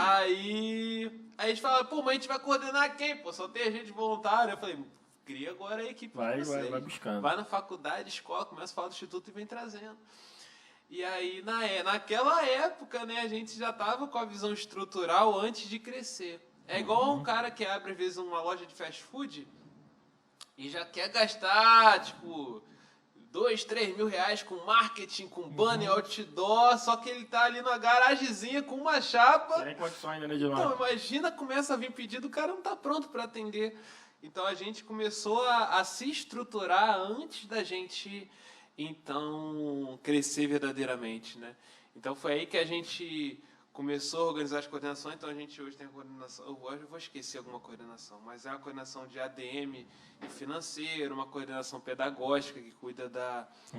Aí a gente fala, pô, mas a gente vai coordenar quem? Pô, só tem gente voluntária. Eu falei, cria agora a equipe vai vocês. buscando. Vai na faculdade, escola, começa a falar do instituto e vem trazendo. E aí, naquela época, né, a gente já estava com a visão estrutural antes de crescer. É igual um cara que abre, às vezes, uma loja de fast food e já quer gastar, tipo, 2, 3 mil reais com marketing, com banner, outdoor, só que ele tá ali na garagezinha com uma chapa. Tem condições, né, de Então, imagina, começa a vir pedido, o cara não tá pronto para atender. Então a gente começou a se estruturar antes da gente, então, crescer verdadeiramente, né? Então foi aí que a gente começou a organizar as coordenações. Então a gente hoje tem a coordenação, hoje eu vou esquecer alguma coordenação, mas é uma coordenação de ADM e financeiro, uma coordenação pedagógica que cuida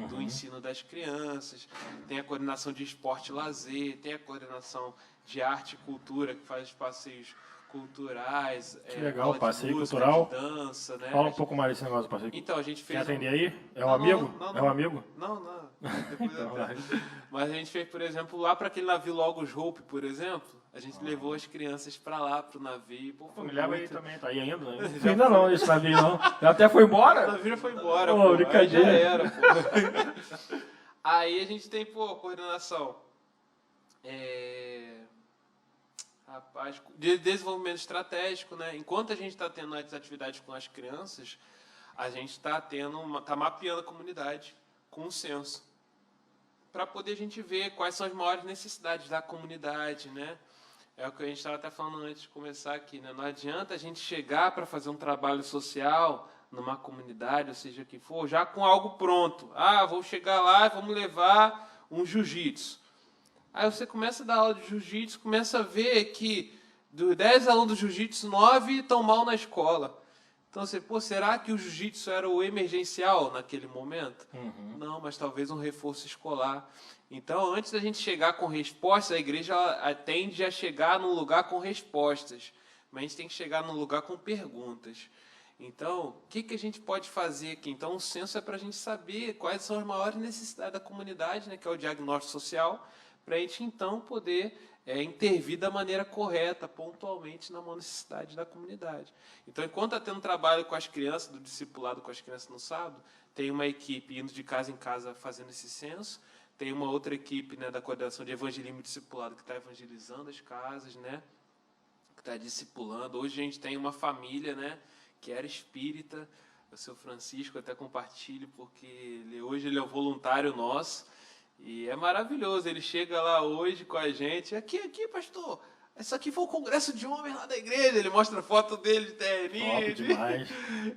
do ensino das crianças, tem a coordenação de esporte e lazer, tem a coordenação de arte e cultura, que faz os passeios culturais, que legal, passeio música, cultural. de dança, né? Fala um pouco mais desse negócio do passeio. Então, a gente fez... Quer atender aí? É um amigo? Não. É um amigo? Não. Depois Então, mas a gente fez, por exemplo, lá para aquele navio Logos Hope, por exemplo, a gente levou as crianças para lá, pro navio. Pô, me leva aí também, tá aí ainda? Né? Ainda não, esse navio não. Já até foi O embora? navio já foi embora, Pô, pô. Aí brincadeira. já era, pô. Aí a gente tem, coordenação. Rapaz, de desenvolvimento estratégico, né? Enquanto a gente está tendo as atividades com as crianças, a gente está mapeando a comunidade com um censo, para poder a gente ver quais são as maiores necessidades da comunidade, né? É o que a gente estava até falando antes de começar aqui, né? Não adianta a gente chegar para fazer um trabalho social numa comunidade, ou seja, o que for, já com algo pronto. Ah, vou chegar lá e vamos levar um jiu-jitsu. Aí você começa a dar aula de jiu-jitsu, começa a ver que dos 10 alunos do jiu-jitsu, 9 estão mal na escola. Então você, será que o jiu-jitsu era o emergencial naquele momento? Não, mas talvez um reforço escolar. Então, antes da gente chegar com respostas, a igreja tende a chegar num lugar com respostas. Mas a gente tem que chegar num lugar com perguntas. Então, o que a gente pode fazer aqui? Então, o censo é para a gente saber quais são as maiores necessidades da comunidade, né, que é o diagnóstico social, para a gente, então, poder intervir da maneira correta, pontualmente, na necessidade da comunidade. Então, enquanto está tendo trabalho com as crianças, do discipulado com as crianças no sábado, tem uma equipe indo de casa em casa fazendo esse censo, tem uma outra equipe, né, da coordenação de evangelismo e discipulado que está evangelizando as casas, né, que está discipulando. Hoje a gente tem uma família, né, que era espírita, o seu Francisco, até compartilho, porque hoje ele é um voluntário nosso, e é maravilhoso. Ele chega lá hoje com a gente, aqui, pastor, isso aqui foi o congresso de homens lá da igreja. Ele mostra a foto dele de terninho. Top demais.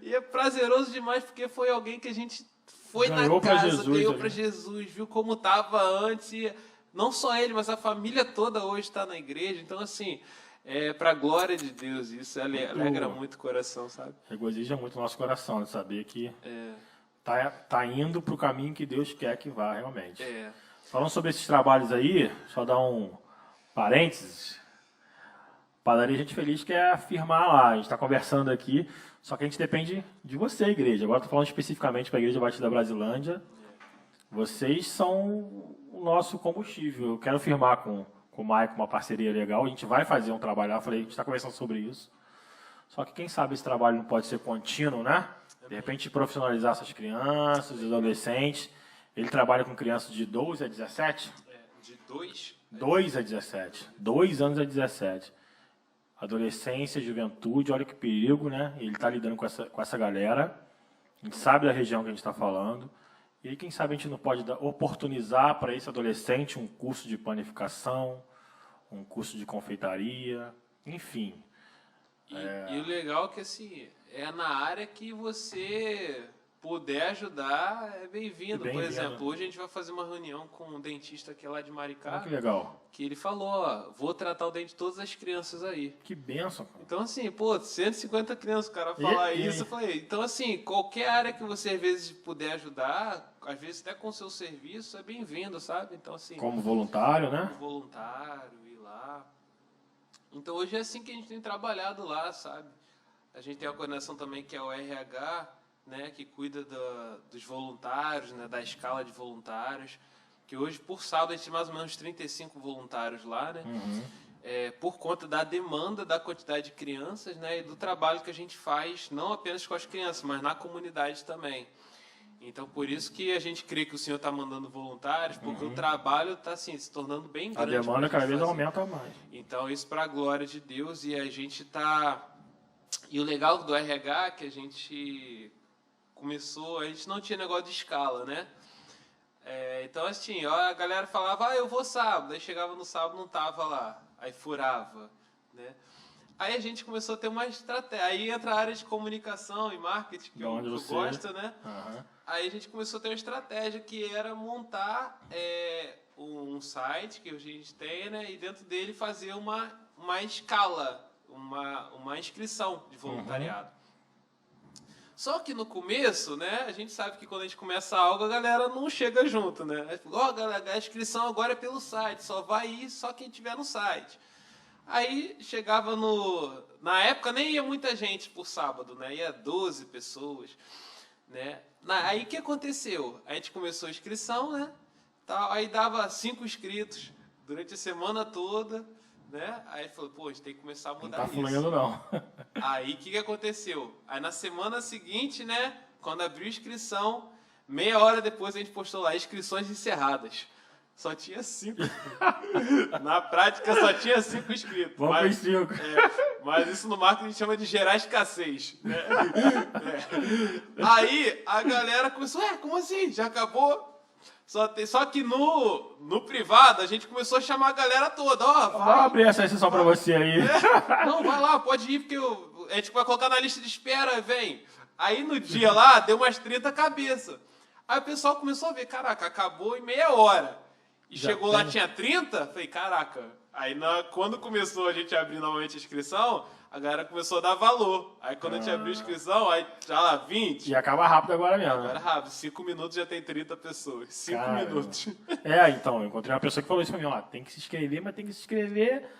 E é prazeroso demais, porque foi alguém que a gente foi ganhou na casa, Jesus, ganhou para Jesus, viu como estava antes. E não só ele, mas a família toda hoje está na igreja. Então, assim, para a glória de Deus, isso alegra muito o coração, sabe? Regozija muito o nosso coração de saber que tá indo para o caminho que Deus quer que vá, realmente. Falando sobre esses trabalhos aí, só dar um parênteses. Padaria Gente Feliz quer afirmar lá, a gente está conversando aqui, só que a gente depende de você, igreja. Agora estou falando especificamente para a Igreja Batista da Brasilândia. Vocês são o nosso combustível. Eu quero firmar com o Maicon uma parceria legal. A gente vai fazer um trabalho lá, a gente está conversando sobre isso. Só que quem sabe esse trabalho não pode ser contínuo, né? De repente profissionalizar essas crianças, os adolescentes. Ele trabalha com crianças de 12 a 17? De 2 a 17. 2 anos a 17. Adolescência, juventude, olha que perigo, né? Ele está lidando com essa galera. A gente sabe da região que a gente está falando. E aí, quem sabe a gente não pode oportunizar para esse adolescente um curso de panificação, um curso de confeitaria, enfim. E o legal é que, assim, é na área que você puder ajudar, é bem-vindo. Por exemplo, hoje a gente vai fazer uma reunião com um dentista que é lá de Maricá. Que legal. Que ele falou, vou tratar o dente de todas as crianças aí. Que bênção, cara. Então, assim, 150 crianças, o cara falar isso, eu falei. Então, assim, qualquer área que você, às vezes, puder ajudar, às vezes até com o seu serviço, é bem-vindo, sabe? Então, assim... Como voluntário, né? Como voluntário, ir lá. Então, hoje é assim que a gente tem trabalhado lá, sabe? A gente tem a coordenação também, que é o RH, né, que cuida dos voluntários, né, da escala de voluntários, que hoje, por sábado, a gente tem mais ou menos 35 voluntários lá, né, por conta da demanda da quantidade de crianças, né, e do trabalho que a gente faz, não apenas com as crianças, mas na comunidade também. Então, por isso que a gente crê que o Senhor está mandando voluntários, porque o trabalho está assim, se tornando bem grande. A demanda cada vez aumenta mais. Então, isso para a glória de Deus, e a gente está... E o legal do RH é que a gente... a gente não tinha negócio de escala, né? Então, assim, a galera falava, eu vou sábado. Aí chegava no sábado, não tava lá. Aí furava, né? Aí a gente começou a ter uma estratégia. Aí entra a área de comunicação e marketing, que eu gosto, né? Aí a gente começou a ter uma estratégia que era montar um site que a gente tem, né? E dentro dele fazer uma escala, uma inscrição de voluntariado. Só que no começo, né, a gente sabe que quando a gente começa algo, a galera não chega junto, né? Galera, a inscrição agora é pelo site, só vai ir só quem tiver no site. Aí chegava na época nem ia muita gente por sábado, né? Ia 12 pessoas, né? Aí o que aconteceu? A gente começou a inscrição, né? Aí dava 5 inscritos durante a semana toda, né? Aí falou, a gente tem que começar a mudar isso. Não tá fluindo, não. Aí, o que aconteceu? Aí, na semana seguinte, né, quando abriu a inscrição, meia hora depois a gente postou lá, inscrições encerradas. Só tinha 5. Na prática, só tinha 5 inscritos. Vamos para 5. Mas isso no marketing a gente chama de gerar escassez. Né? Aí, a galera começou, como assim? Já acabou? Só que no privado, a gente começou a chamar a galera toda. Vamos abrir essa exceção para você aí. Não, vai lá, pode ir, porque a gente vai colocar na lista de espera, vem. Aí no dia lá, deu umas 30 cabeças. Aí o pessoal começou a ver, caraca, acabou em meia hora. E chegou lá, tinha 30, falei, caraca. Aí quando começou a gente a abrir novamente a inscrição, a galera começou a dar valor. Aí quando a gente abriu a inscrição, aí já lá, 20. E acaba rápido agora mesmo. Agora rápido, 5 minutos já tem 30 pessoas. 5 minutos. Então, eu encontrei uma pessoa que falou isso pra mim, ó, tem que se inscrever, mas tem que se inscrever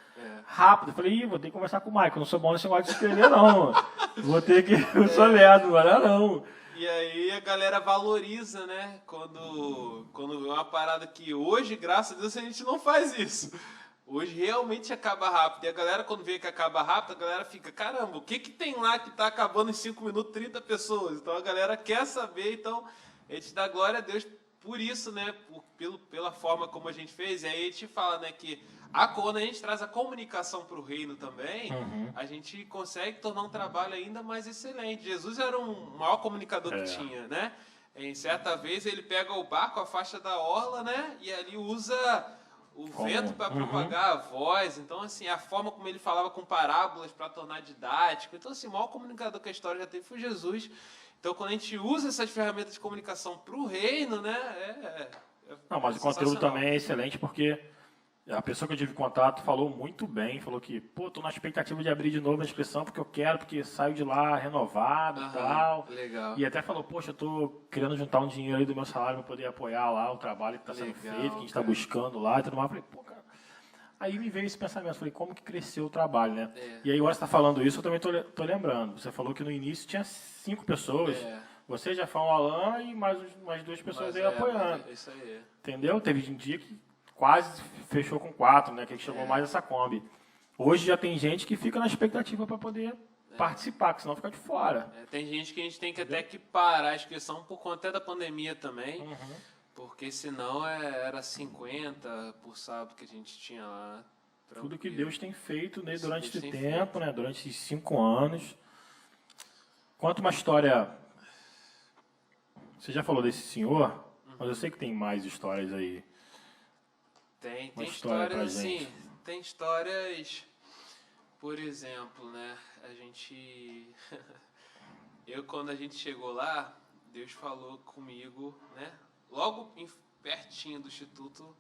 rápido. Eu falei, vou ter que conversar com o Michael, não sou bom nesse negócio de se inscrever não. Vou ter que, eu sou lerdo, agora não. E aí a galera valoriza, né? Quando é uma parada que hoje, graças a Deus, a gente não faz isso. Hoje realmente acaba rápido. E a galera, quando vê que acaba rápido, a galera fica, caramba, o que tem lá que tá acabando em 5 minutos, 30 pessoas? Então a galera quer saber, então a gente dá glória a Deus por isso, né? Pela forma como a gente fez. E aí a gente fala, né, que quando a gente traz a comunicação para o reino também, a gente consegue tornar um trabalho ainda mais excelente. Jesus era um maior comunicador que tinha, né? Em certa vez ele pega o barco, a faixa da orla, né? E ali usa o vento para propagar a voz. Então, assim, a forma como ele falava com parábolas para tornar didático. Então, assim, o maior comunicador que a história já teve foi Jesus. Então, quando a gente usa essas ferramentas de comunicação para o reino, né? Não, mas o conteúdo também é excelente porque a pessoa que eu tive contato falou muito bem, falou que, pô, tô na expectativa de abrir de novo a inscrição porque eu quero, porque saio de lá renovado e tal. Legal. E até falou, poxa, eu tô querendo juntar um dinheiro aí do meu salário para poder apoiar lá o trabalho que está sendo feito, que a gente está buscando lá e tudo mais. Eu falei, pô, cara. Aí me veio esse pensamento, falei, como que cresceu o trabalho, né? E aí, agora você está falando isso, eu também tô lembrando. Você falou que no início tinha 5 pessoas. Você, Jafão, o Alan e mais 2 pessoas aí apoiando. É isso aí. Entendeu? Teve um dia que quase fechou com 4, né? Que chegou mais essa Kombi. Hoje já tem gente que fica na expectativa para poder participar, que senão fica de fora. Tem gente que a gente tem que até que parar a inscrição por conta até da pandemia também. Porque senão era 50 por sábado que a gente tinha lá. Tudo que Deus tem feito, né, durante esse tempo, né, durante esses 5 anos. Conta uma história. Você já falou desse senhor, mas eu sei que tem mais histórias aí. Tem histórias assim, tem histórias, por exemplo, né, quando a gente chegou lá, Deus falou comigo, né, logo pertinho do instituto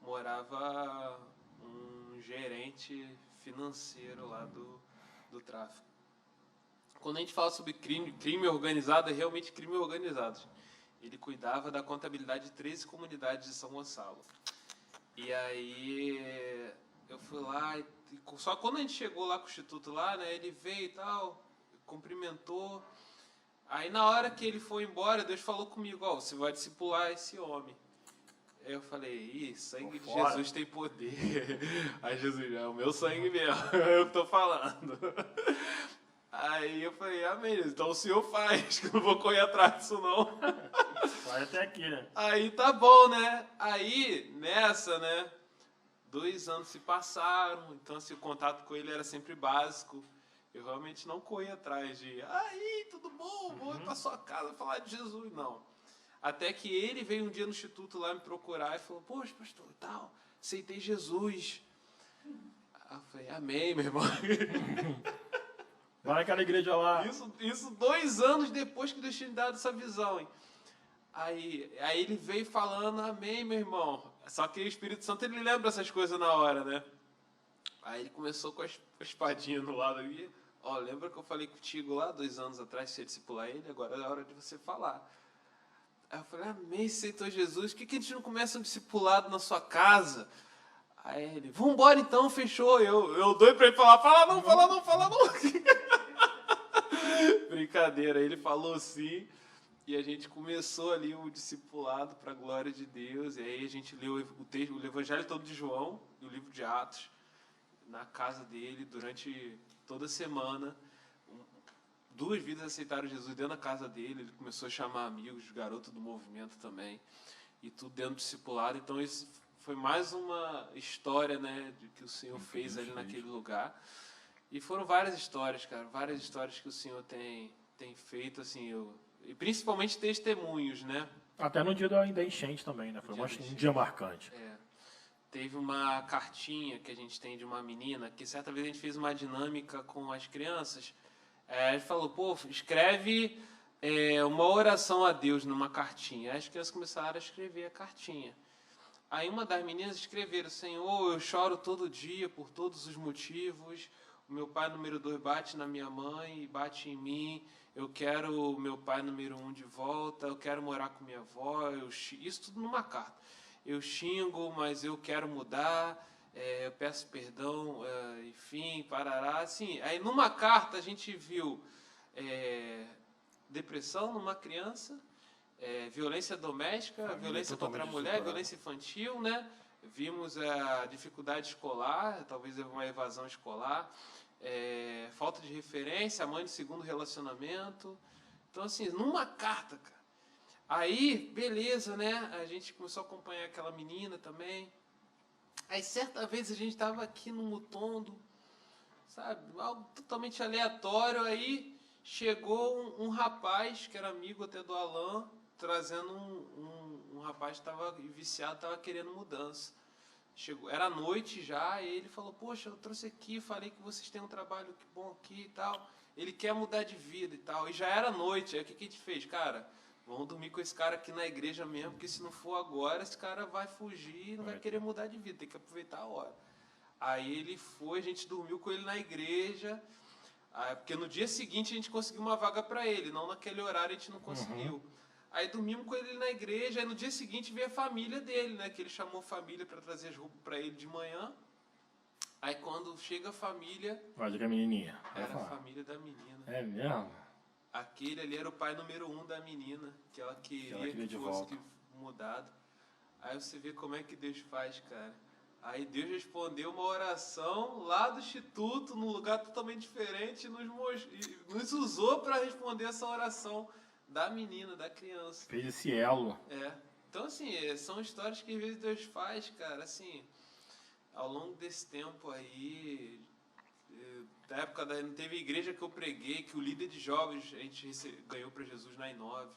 morava um gerente financeiro lá do tráfico. Quando a gente fala sobre crime organizado, é realmente crime organizado. Ele cuidava da contabilidade de 13 comunidades de São Gonçalo. E aí eu fui lá, e só quando a gente chegou lá com o instituto lá, né, ele veio e tal, cumprimentou. Aí na hora que ele foi embora, Deus falou comigo, você vai discipular esse homem. Aí eu falei, sangue de Jesus tem poder. Aí Jesus, é o meu sangue mesmo, eu que tô falando. Aí eu falei, amém, então o senhor faz, que eu não vou correr atrás disso não. Vai até aqui, né? Aí tá bom, né? Aí, nessa, né? 2 anos se passaram, então assim, o contato com ele era sempre básico. Eu realmente não corri atrás de, aí, tudo bom, vou ir pra sua casa falar de Jesus, não. Até que ele veio um dia no instituto lá me procurar e falou, poxa, pastor, tal, aceitei Jesus. Aí eu falei, amém, meu irmão. Vai naquela igreja lá. Isso 2 anos depois que Deus tinha me dado essa visão, hein? Aí ele veio falando, amém, meu irmão. Só que o Espírito Santo, ele lembra essas coisas na hora, né? Aí ele começou com a espadinha no lado ali. Lembra que eu falei contigo lá 2 anos atrás, se você discipular ele, agora é a hora de você falar. Aí eu falei, amém, aceitou Jesus. Por que a gente não começa um discipulado na sua casa? Aí ele, vambora então, fechou. Eu doido pra ele falar, fala não. Brincadeira, ele falou sim. E a gente começou ali o discipulado para a glória de Deus. E aí a gente leu o Evangelho todo de João e o livro de Atos na casa dele durante toda a semana. 2 vidas aceitaram Jesus dentro da casa dele. Ele começou a chamar amigos, garoto do movimento também. E tudo dentro do discipulado. Então isso foi mais uma história, né, de que o Senhor fez ali naquele lugar. E foram várias histórias, cara. Várias histórias que o Senhor tem feito, assim, e principalmente testemunhos, né? Até no dia da enchente também, né? Foi um dia marcante. Teve uma cartinha que a gente tem de uma menina, que certa vez a gente fez uma dinâmica com as crianças. Ele falou, escreve uma oração a Deus numa cartinha. Aí as crianças começaram a escrever a cartinha. Aí uma das meninas escreveram: Senhor, eu choro todo dia por todos os motivos. O meu pai número 2 bate na minha mãe e bate em mim. Eu quero o meu pai número 1 de volta. Eu quero morar com minha avó. Isso tudo numa carta. Eu xingo, mas eu quero mudar. Eu peço perdão, enfim, parará. Assim, aí numa carta a gente viu depressão numa criança, violência doméstica, Família violência contra a totalmente mulher, estruturada. violência infantil, né? Vimos a dificuldade escolar, talvez uma evasão escolar, falta de referência, a mãe de segundo relacionamento. Então, assim, numa carta, cara. Aí, beleza, né? A gente começou a acompanhar aquela menina também. Aí, certa vez, a gente estava aqui no Mutondo, sabe? Algo totalmente aleatório. Aí, chegou um rapaz, que era amigo até do Alan, trazendo um rapaz que estava viciado, estava querendo mudança. Chegou, era noite já, e ele falou: poxa, eu trouxe aqui, falei que vocês têm um trabalho bom aqui e tal. Ele quer mudar de vida e tal. E já era noite. Aí o que a gente fez? Cara, vamos dormir com esse cara aqui na igreja mesmo, porque se não for agora, esse cara vai fugir e não vai querer mudar de vida, tem que aproveitar a hora. Aí ele foi, a gente dormiu com ele na igreja, porque no dia seguinte a gente conseguiu uma vaga para ele, não naquele horário a gente não conseguiu. Aí dormimos com ele na igreja, aí no dia seguinte veio a família dele, né, que ele chamou a família para trazer as roupas para ele de manhã. Aí quando chega a família, Pode que a menininha. era a família da menina. É mesmo? Aquele ali era o pai número 1 da menina, que ela queria de que fosse volta. mudado. Aí você vê como é que Deus faz, cara. Aí Deus respondeu uma oração lá do Instituto, num lugar totalmente diferente, e nos usou para responder essa oração da menina, da criança. Fez esse elo. Então, assim, são histórias que às vezes Deus faz, cara, assim, ao longo desse tempo aí. Na época não teve igreja que eu preguei, que o líder de jovens a gente ganhou para Jesus na I9,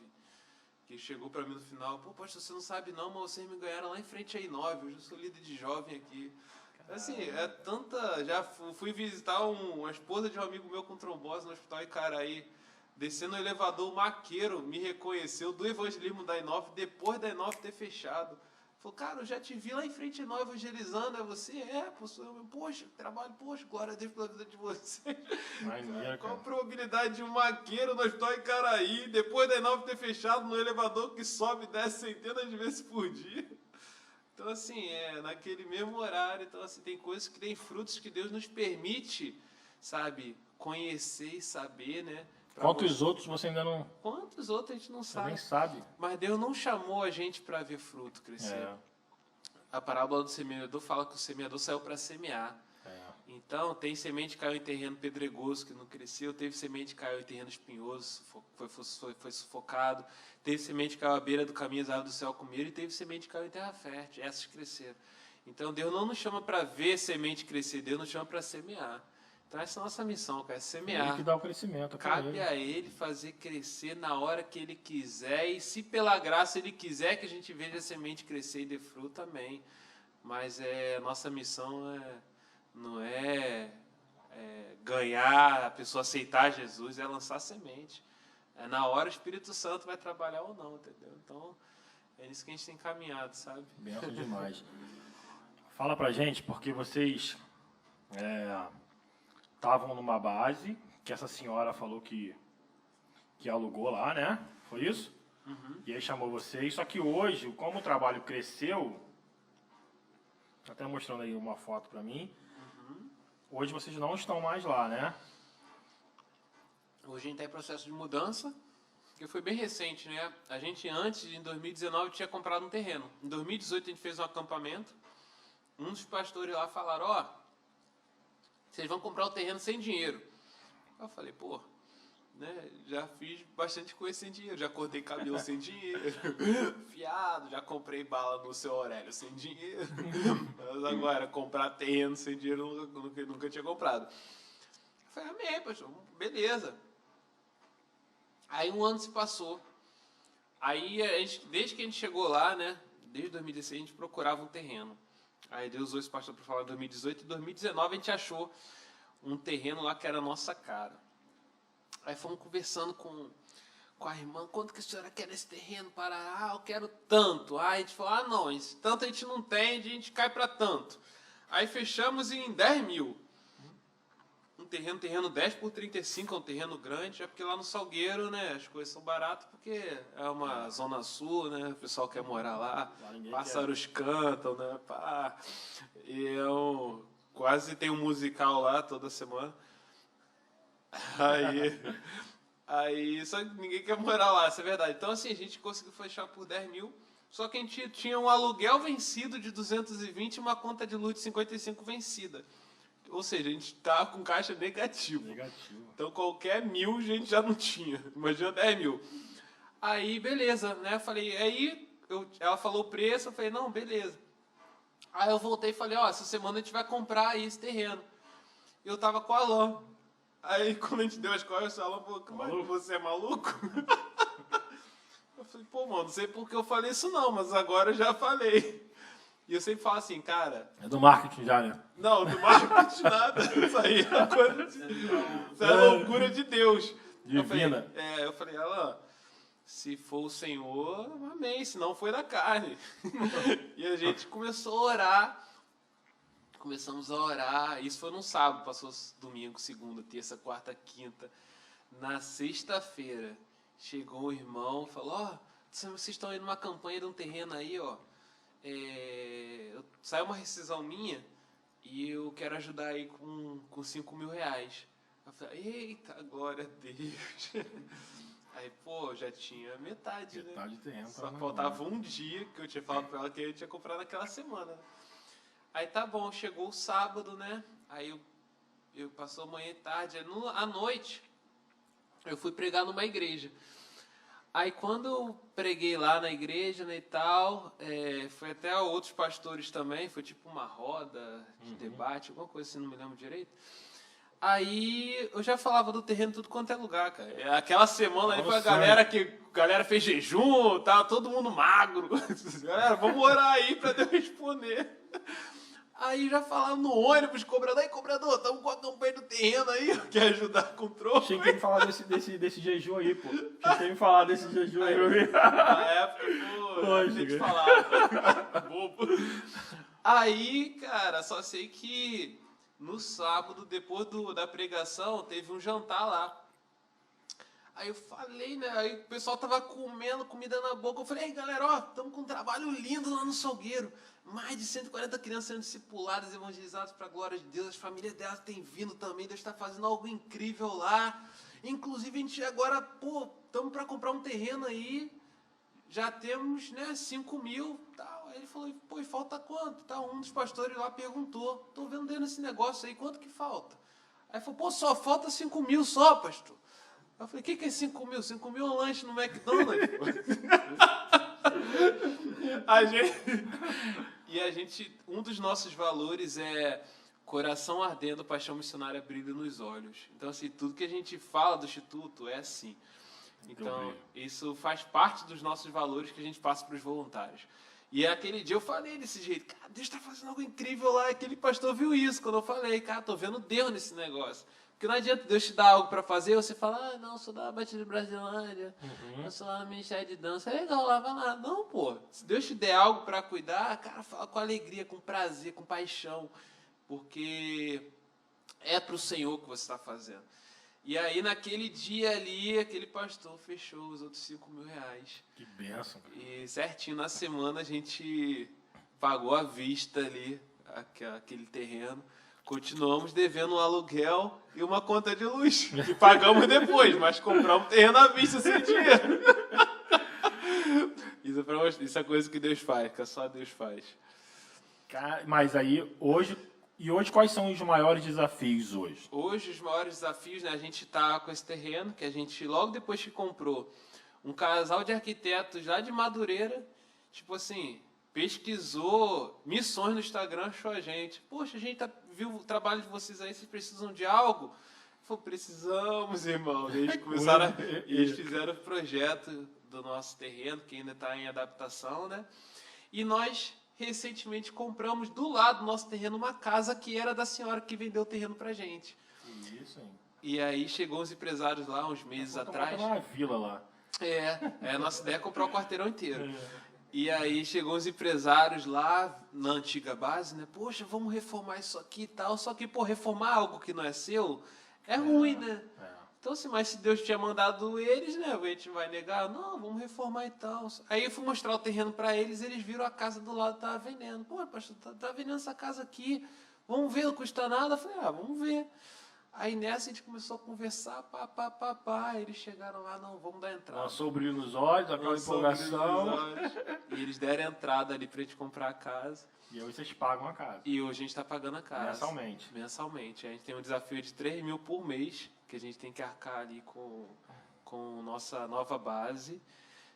que chegou para mim no final: pô, pastor, você não sabe não, mas vocês me ganharam lá em frente à I9, hoje eu sou líder de jovem aqui. Assim, já fui visitar uma esposa de um amigo meu com trombose no hospital Icaraí, descendo o elevador, o maqueiro me reconheceu do evangelismo da I9, depois da I9 ter fechado. Falou: cara, eu já te vi lá em frente à I9 evangelizando. É você? Poxa, trabalho, poxa, glória a Deus pela vida de vocês. Qual a probabilidade de um maqueiro no hospital Icaraí, depois da I9 ter fechado, no elevador que sobe e desce centenas de vezes por dia? Então, assim, naquele mesmo horário. Então, assim, tem coisas que tem frutos que Deus nos permite, sabe, conhecer e saber, né? Quantos outros você ainda não... Quantos outros a gente não sabe? Nem sabe. Mas Deus não chamou a gente para ver fruto crescer. A parábola do semeador fala que o semeador saiu para semear. Então, tem semente que caiu em terreno pedregoso que não cresceu, teve semente que caiu em terreno espinhoso, foi sufocado, teve semente que caiu à beira do caminho, as aves do céu comeram, e teve semente que caiu em terra fértil, essas cresceram. Então, Deus não nos chama para ver semente crescer, Deus nos chama para semear. Então, essa é a nossa missão, cara, é semear. Ele que dá o crescimento. Cabe a Ele fazer crescer na hora que Ele quiser, e se pela graça Ele quiser que a gente veja a semente crescer e dê fruto, amém. Mas a nossa missão não é ganhar, a pessoa aceitar Jesus, é lançar semente. Na hora o Espírito Santo vai trabalhar ou não, entendeu? Então, é nisso que a gente tem caminhado, sabe? Benção demais. Fala pra gente, porque vocês estavam numa base, que essa senhora falou que alugou lá, né? Foi isso? E aí chamou vocês. Só que hoje, como o trabalho cresceu, até mostrando aí uma foto pra mim, hoje vocês não estão mais lá, né? Hoje a gente está em processo de mudança, que foi bem recente, né? A gente antes, em 2019, tinha comprado um terreno. Em 2018 a gente fez um acampamento. Um dos pastores lá falaram: ó, vocês vão comprar o terreno sem dinheiro. Eu falei: pô, né, já fiz bastante coisa sem dinheiro. Já cortei cabelo sem dinheiro, fiado, já comprei bala no seu Aurélio sem dinheiro. Mas agora, comprar terreno sem dinheiro, eu nunca tinha comprado. Eu falei: amém, pastor, beleza. Aí um ano se passou. Aí, desde que a gente chegou lá, né, desde 2016, a gente procurava um terreno. Aí Deus usou esse pastor para falar em 2018. Em 2019 a gente achou um terreno lá que era a nossa cara. Aí fomos conversando com com a irmã, quanto que a senhora quer nesse terreno? Para, eu quero tanto. Aí a gente falou, não, esse tanto a gente não tem, a gente cai para tanto. Aí fechamos em 10 mil. Um terreno 10 por 35, é um terreno grande, é porque lá no Salgueiro, né, as coisas são baratas, porque é uma zona sul, né, o pessoal quer morar lá, pássaros cantam, né, pá. E quase tem um musical lá toda semana. Aí só que ninguém quer morar lá, isso é verdade. Então assim, a gente conseguiu fechar por 10 mil, só que a gente tinha um aluguel vencido de 220 e uma conta de luz de 55 vencida. Ou seja, a gente tá com caixa negativo. Então qualquer 1.000 a gente já não tinha. Imagina 10 mil. Aí, beleza, né? Falei, ela falou o preço, eu falei, não, beleza. Aí eu voltei e falei, essa semana a gente vai comprar aí esse terreno. Eu tava com o Alan. Aí quando a gente deu as coisas, o Alan falou, mas você é maluco? Eu falei, mano, não sei por que eu falei isso não, mas agora eu já falei. E eu sempre falo assim, cara... É do marketing já, né? Não, do marketing nada. Isso aí é coisa isso é loucura de Deus. Divina. Eu falei, Alan, se for o Senhor, amém, se não foi da carne. E a gente começou a orar. Começamos a orar. Isso foi num sábado, passou domingo, segunda, terça, quarta, quinta. Na sexta-feira, chegou um irmão, falou, vocês estão indo numa campanha de um terreno aí, saiu uma rescisão minha e eu quero ajudar aí com 5 mil reais. Eu falei, eita, glória a Deus. Aí, já tinha metade, né? Metade de terreno. Só faltava um dia que eu tinha falado pra ela que eu tinha comprado naquela semana, né? Aí tá bom, chegou o sábado, né? Aí eu passou manhã e tarde. Aí, à noite, eu fui pregar numa igreja. Aí quando eu preguei lá na igreja, né, e tal, foi até outros pastores também, foi tipo uma roda de debate, alguma coisa assim, não me lembro direito. Aí eu já falava do terreno tudo quanto é lugar, cara. Aquela semana aí foi a galera fez jejum, tava todo mundo magro. Galera, vamos orar aí pra Deus responder. Aí já falava no ônibus, cobrador, estamos com a campanha do terreno aí, quer ajudar com o troco? Tinha que me falar desse jejum aí, pô. Tinha que me falar desse jejum aí pra mim. Na época, deixa eu te falar. Bobo. Aí, cara, só sei que no sábado, depois da pregação, teve um jantar lá. Aí eu falei, né? Aí o pessoal tava comendo comida na boca. Eu falei, galera, estamos com um trabalho lindo lá no Salgueiro. Mais de 140 crianças sendo discipuladas, evangelizadas para a glória de Deus. As famílias delas têm vindo também. Deus está fazendo algo incrível lá. Inclusive, a gente agora, estamos para comprar um terreno aí. Já temos, né, 5 mil. Tal. Aí ele falou, e falta quanto? Tal. Um dos pastores lá perguntou, estou vendendo esse negócio aí, quanto que falta? Aí ele falou, só falta 5 mil só, pastor. Eu falei, o que é 5 mil? 5 mil é um lanche no McDonald's. Um dos nossos valores é coração ardendo, paixão missionária, brilho nos olhos. Então, assim, tudo que a gente fala do Instituto é assim. Então, isso faz parte dos nossos valores que a gente passa para os voluntários. E aquele dia eu falei desse jeito, cara, Deus está fazendo algo incrível lá. Aquele pastor viu isso quando eu falei, cara, estou vendo Deus nesse negócio. Porque não adianta Deus te dar algo para fazer, você fala, não, sou da Batista de Brasilândia, eu sou lá no Ministério de Dança, é legal, lá vai lá. Não, se Deus te der algo para cuidar, cara, fala com alegria, com prazer, com paixão, porque é para o Senhor que você está fazendo. E aí, naquele dia ali, aquele pastor fechou os outros 5 mil reais. Que bênção. Cara. E certinho, na semana, a gente pagou à vista ali, aquele terreno. Continuamos devendo um aluguel e uma conta de luz, que pagamos depois, mas compramos terreno à vista sem dinheiro. Isso é coisa que Deus faz, que só Deus faz. Mas aí, hoje quais são os maiores desafios hoje? Hoje, os maiores desafios, né, a gente está com esse terreno, que a gente, logo depois que comprou, um casal de arquitetos lá de Madureira, tipo assim, pesquisou missões no Instagram, achou a gente. Poxa, a gente viu o trabalho de vocês aí, vocês precisam de algo? Falei, precisamos, irmão. Eles fizeram o projeto do nosso terreno, que ainda está em adaptação, né? E nós, recentemente, compramos do lado do nosso terreno uma casa que era da senhora que vendeu o terreno pra gente. Isso, hein? E aí chegou os empresários lá, uns meses atrás. Uma vila lá. A nossa ideia é comprar o quarteirão inteiro. E aí chegou os empresários lá na antiga base, né? Poxa, vamos reformar isso aqui e tal. Só que, pô, reformar algo que não é seu é ruim, né? Então, assim, mas se Deus tinha mandado eles, né? A gente vai negar? Não, vamos reformar e tal. Aí eu fui mostrar o terreno para eles, eles viram a casa do lado tava vendendo. Pô, pastor, tá vendendo essa casa aqui. Vamos ver, não custa nada. Eu falei, vamos ver. Aí nessa a gente começou a conversar, pá. Eles chegaram lá, não, vamos dar entrada. Lançou o brilho nos olhos, aquela empolgação. E eles deram entrada ali pra gente comprar a casa. E hoje vocês pagam a casa. E hoje a gente está pagando a casa. Mensalmente. A gente tem um desafio de 3 mil por mês, que a gente tem que arcar ali com nossa nova base.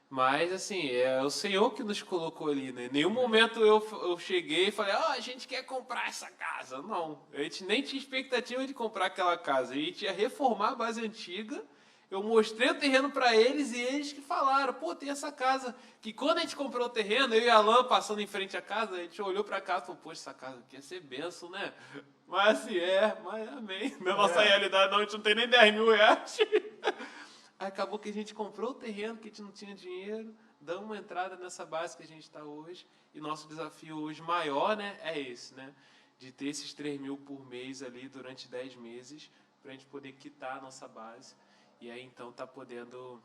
Mas, assim, é o Senhor que nos colocou ali, né? Em nenhum momento eu cheguei e falei, a gente quer comprar essa casa. Não, a gente nem tinha expectativa de comprar aquela casa. A gente ia reformar a base antiga. Eu mostrei o terreno para eles e eles que falaram, pô, tem essa casa. Que quando a gente comprou o terreno, eu e a Alan passando em frente à casa, a gente olhou para casa e falou, poxa, essa casa aqui ia ser benção, né? Mas assim, mas amém. Na nossa realidade, não, a gente não tem nem 10 mil reais. Aí acabou que a gente comprou o terreno, que a gente não tinha dinheiro, damos uma entrada nessa base que a gente está hoje, e nosso desafio hoje maior, né, é esse, né, de ter esses 3 mil por mês ali durante 10 meses, para a gente poder quitar a nossa base, e aí então tá podendo,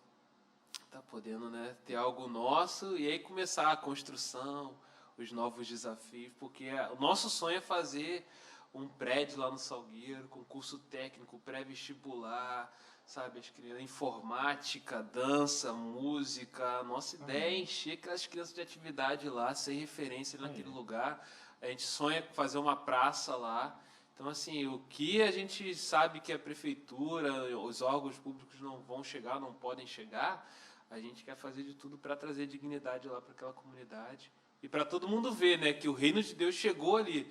né, ter algo nosso, e aí começar a construção, os novos desafios, porque o nosso sonho é fazer um prédio lá no Salgueiro, com curso técnico, pré-vestibular, sabe, as crianças, informática, dança, música. A nossa ideia é encher aquelas crianças de atividade lá, ser referência naquele lugar. A gente sonha com fazer uma praça lá. Então, assim, o que a gente sabe que a prefeitura, os órgãos públicos não vão chegar, não podem chegar, a gente quer fazer de tudo para trazer dignidade lá para aquela comunidade. E para todo mundo ver, né, que o reino de Deus chegou ali.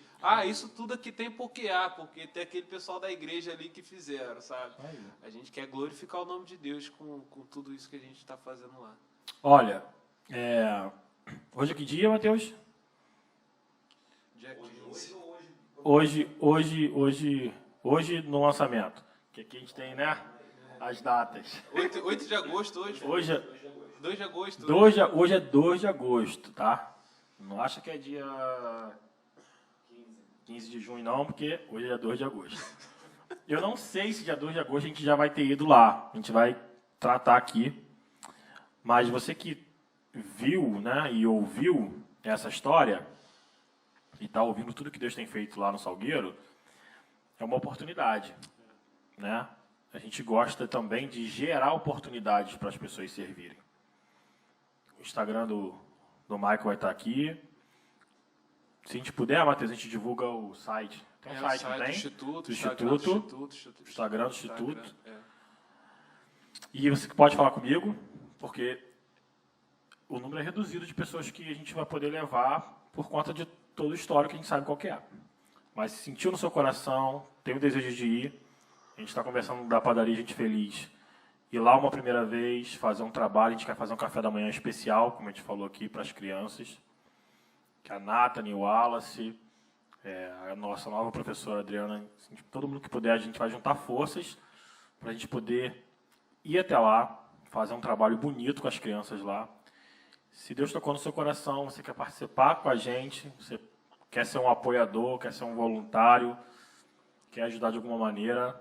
Isso tudo aqui tem porque tem aquele pessoal da igreja ali que fizeram, sabe? A gente quer glorificar o nome de Deus com tudo isso que a gente está fazendo lá. Olha, hoje é que dia, Matheus? Dia 15. Hoje no lançamento. Que aqui a gente tem, né, as datas. 8 de agosto hoje. Hoje é 2 de agosto. Hoje é 2 de agosto, tá? Não acha que é dia 15 de junho, não, porque hoje é 2 de agosto. Eu não sei se dia 2 de agosto a gente já vai ter ido lá. A gente vai tratar aqui. Mas você que viu, né, e ouviu essa história, e está ouvindo tudo que Deus tem feito lá no Salgueiro, é uma oportunidade, né? A gente gosta também de gerar oportunidades para as pessoas servirem. O Instagram do Michael vai estar aqui. Se a gente puder, Matheus, a gente divulga o site. Tem um site, não tem? Do Instituto. Instagram do Instituto. E você pode falar comigo, porque o número é reduzido de pessoas que a gente vai poder levar por conta de todo o histórico que a gente sabe qual que é. Mas se sentiu no seu coração, tem o desejo de ir, a gente está conversando da padaria Gente Feliz, ir lá uma primeira vez, fazer um trabalho, a gente quer fazer um café da manhã especial, como a gente falou aqui, para as crianças, que a Nathalie, o Wallace, a nossa nova professora Adriana, assim, todo mundo que puder, a gente vai juntar forças para a gente poder ir até lá, fazer um trabalho bonito com as crianças lá. Se Deus tocou no seu coração, você quer participar com a gente, você quer ser um apoiador, quer ser um voluntário, quer ajudar de alguma maneira,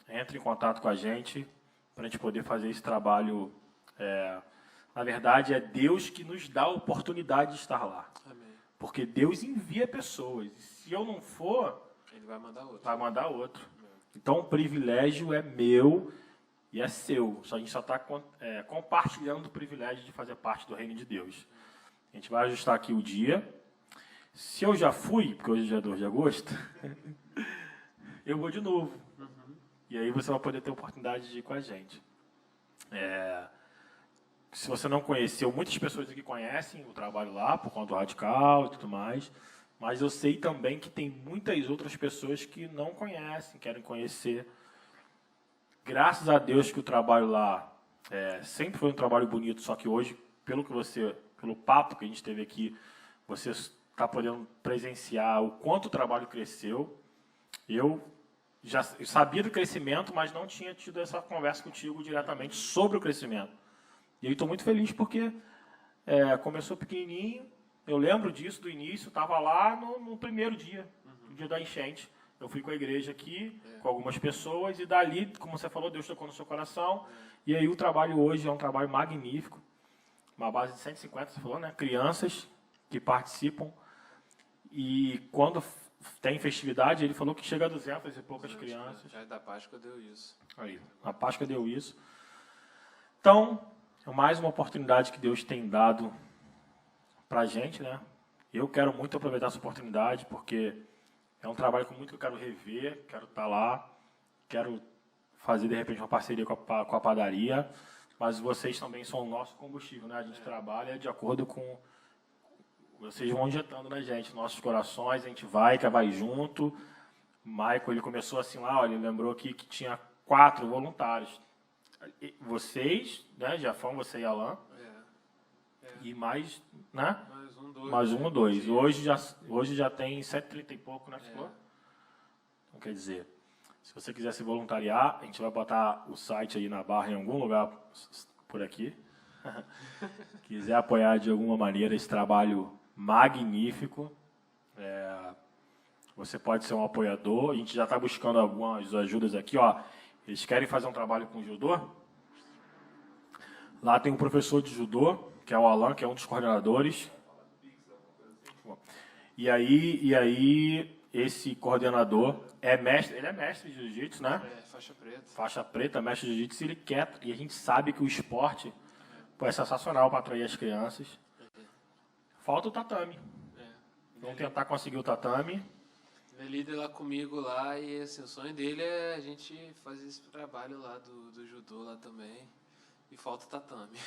entre em contato com a gente, para a gente poder fazer esse trabalho. Na verdade, é Deus que nos dá a oportunidade de estar lá. Amém. Porque Deus envia pessoas. E se eu não for, Ele vai mandar outro. Então, o privilégio é meu e é seu. A gente só está compartilhando o privilégio de fazer parte do reino de Deus. A gente vai ajustar aqui o dia. Se eu já fui, porque hoje é 2 de agosto, eu vou de novo. E aí você vai poder ter a oportunidade de ir com a gente. Se você não conheceu, muitas pessoas aqui conhecem o trabalho lá, por conta do Radical e tudo mais, mas eu sei também que tem muitas outras pessoas que não conhecem, querem conhecer. Graças a Deus que o trabalho lá sempre foi um trabalho bonito, só que hoje, pelo papo que a gente teve aqui, você está podendo presenciar o quanto o trabalho cresceu. Eu sabia do crescimento, mas não tinha tido essa conversa contigo diretamente sobre o crescimento. E eu estou muito feliz porque começou pequenininho, eu lembro disso do início, estava lá no primeiro dia, no dia da enchente. Eu fui com a igreja aqui, com algumas pessoas, e dali, como você falou, Deus tocou no seu coração. E aí o trabalho hoje é um trabalho magnífico. Uma base de 150, você falou, né? Crianças que participam. E quando tem festividade, ele falou que chega a 200 e poucas crianças. Já da Páscoa deu isso. Aí, a Páscoa deu isso. Então, é mais uma oportunidade que Deus tem dado para a gente, né? Eu quero muito aproveitar essa oportunidade, porque é um trabalho com muito que eu quero rever, quero estar lá, quero fazer, de repente, uma parceria com a padaria, mas vocês também são o nosso combustível, né? A gente trabalha de acordo com... Vocês vão injetando na gente, nossos corações, a gente vai junto. O Michael, ele começou assim lá, olha, ele lembrou aqui que tinha 4 voluntários. Vocês, né, Jafão, você e Alan, e mais, né? Mais um ou dois. Hoje já tem 130 e pouco, né? Então, quer dizer, se você quiser se voluntariar, a gente vai botar o site aí na barra em algum lugar por aqui. Quiser apoiar de alguma maneira esse trabalho magnífico, você pode ser um apoiador. A gente já está buscando algumas ajudas aqui, ó. Eles querem fazer um trabalho com judô. Lá tem um professor de judô, que é o Alan, que é um dos coordenadores. E aí esse coordenador ele é mestre de jiu-jitsu, né? Faixa preta. Faixa preta, mestre de jiu-jitsu, ele quer, e a gente sabe que o esporte é sensacional para atrair as crianças. Falta o tatame. Vamos tentar conseguir o tatame. Ele é líder lá comigo lá, e assim, o sonho dele é a gente fazer esse trabalho lá do judô lá também. E falta o tatame.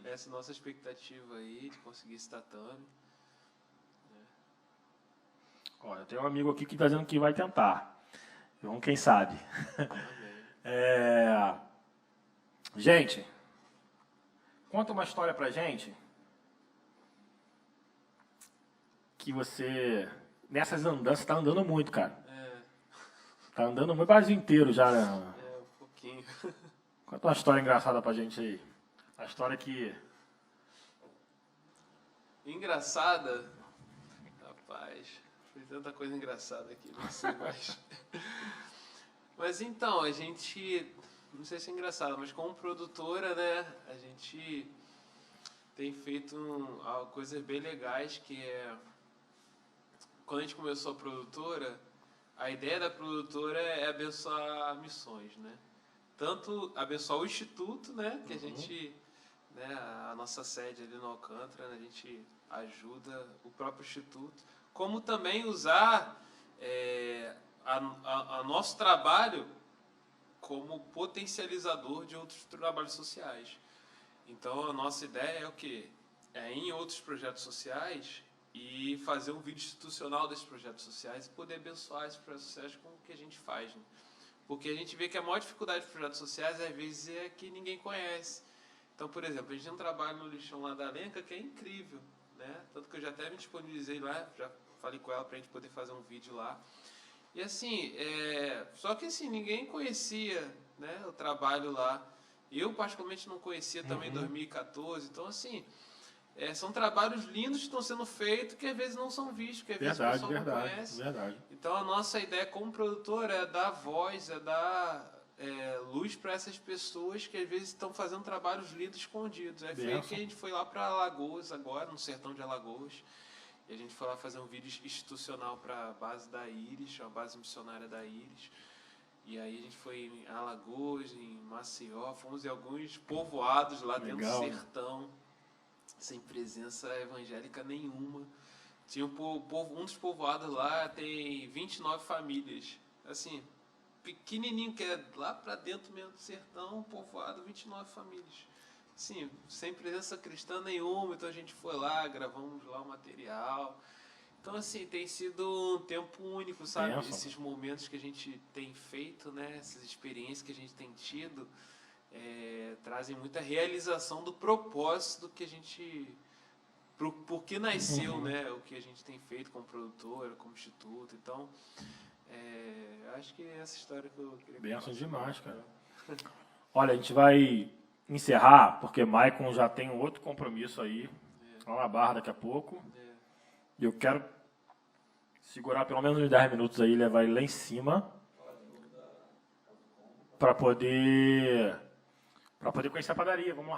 Essa é a nossa expectativa aí, de conseguir esse tatame. Olha, tem um amigo aqui que está dizendo que vai tentar. Vamos, quem sabe. Gente, conta uma história pra gente que você, nessas andanças, está andando muito, cara. Tá andando muito, o Brasil inteiro já, né? Um pouquinho. Conta uma história engraçada pra gente aí. A história que... Engraçada? Rapaz, tem tanta coisa engraçada aqui, não sei mais. Mas então, a gente... Não sei se é engraçado, mas como produtora, né? A gente tem feito coisas bem legais, que é... Quando a gente começou a produtora, a ideia da produtora é abençoar missões, né? Tanto abençoar o Instituto, né? Que a gente... Né, a nossa sede ali no Alcântara, né, a gente ajuda o próprio Instituto, como também usar a nosso trabalho como potencializador de outros trabalhos sociais. Então, a nossa ideia é o quê? É ir em outros projetos sociais e fazer um vídeo institucional desses projetos sociais e poder abençoar esses projetos sociais com o que a gente faz. Né? Porque a gente vê que a maior dificuldade dos projetos sociais, às vezes, é que ninguém conhece. Então, por exemplo, a gente tem um trabalho no lixão lá da Lenca que é incrível, né? Tanto que eu já até me disponibilizei lá, já falei com ela para a gente poder fazer um vídeo lá. E assim, só que assim, ninguém conhecia, né, o trabalho lá. Eu, particularmente, não conhecia também em 2014. Então, assim, são trabalhos lindos que estão sendo feitos que às vezes não são vistos, que às vezes o pessoal não conhece. Verdade. Então, a nossa ideia como produtor é dar voz, é dar... luz para essas pessoas que às vezes estão fazendo trabalhos lindos escondidos. Foi aí que a gente foi lá para Alagoas agora, no sertão de Alagoas, e a gente foi lá fazer um vídeo institucional para a base da Íris, a base missionária da Íris. E aí a gente foi em Alagoas, em Maceió, fomos em alguns povoados lá dentro do sertão, sem presença evangélica nenhuma. Tinha um dos povoados lá, tem 29 famílias, assim... pequenininho, que é lá para dentro mesmo do sertão, povoado, 29 famílias. Sim, sem presença cristã nenhuma, então a gente foi lá, gravamos lá o material. Então, assim, tem sido um tempo único, sabe? Esses momentos que a gente tem feito, né? Essas experiências que a gente tem tido, trazem muita realização do propósito do que a gente... Por que nasceu, né? O que a gente tem feito como produtora, como instituto, então... acho que é essa história que eu queria... Benção demais, cara. Olha, a gente vai encerrar, porque Maicon já tem um outro compromisso aí, lá na Barra daqui a pouco. E eu quero segurar pelo menos uns 10 minutos aí, levar ele lá em cima, para poder conhecer a padaria. Vamos lá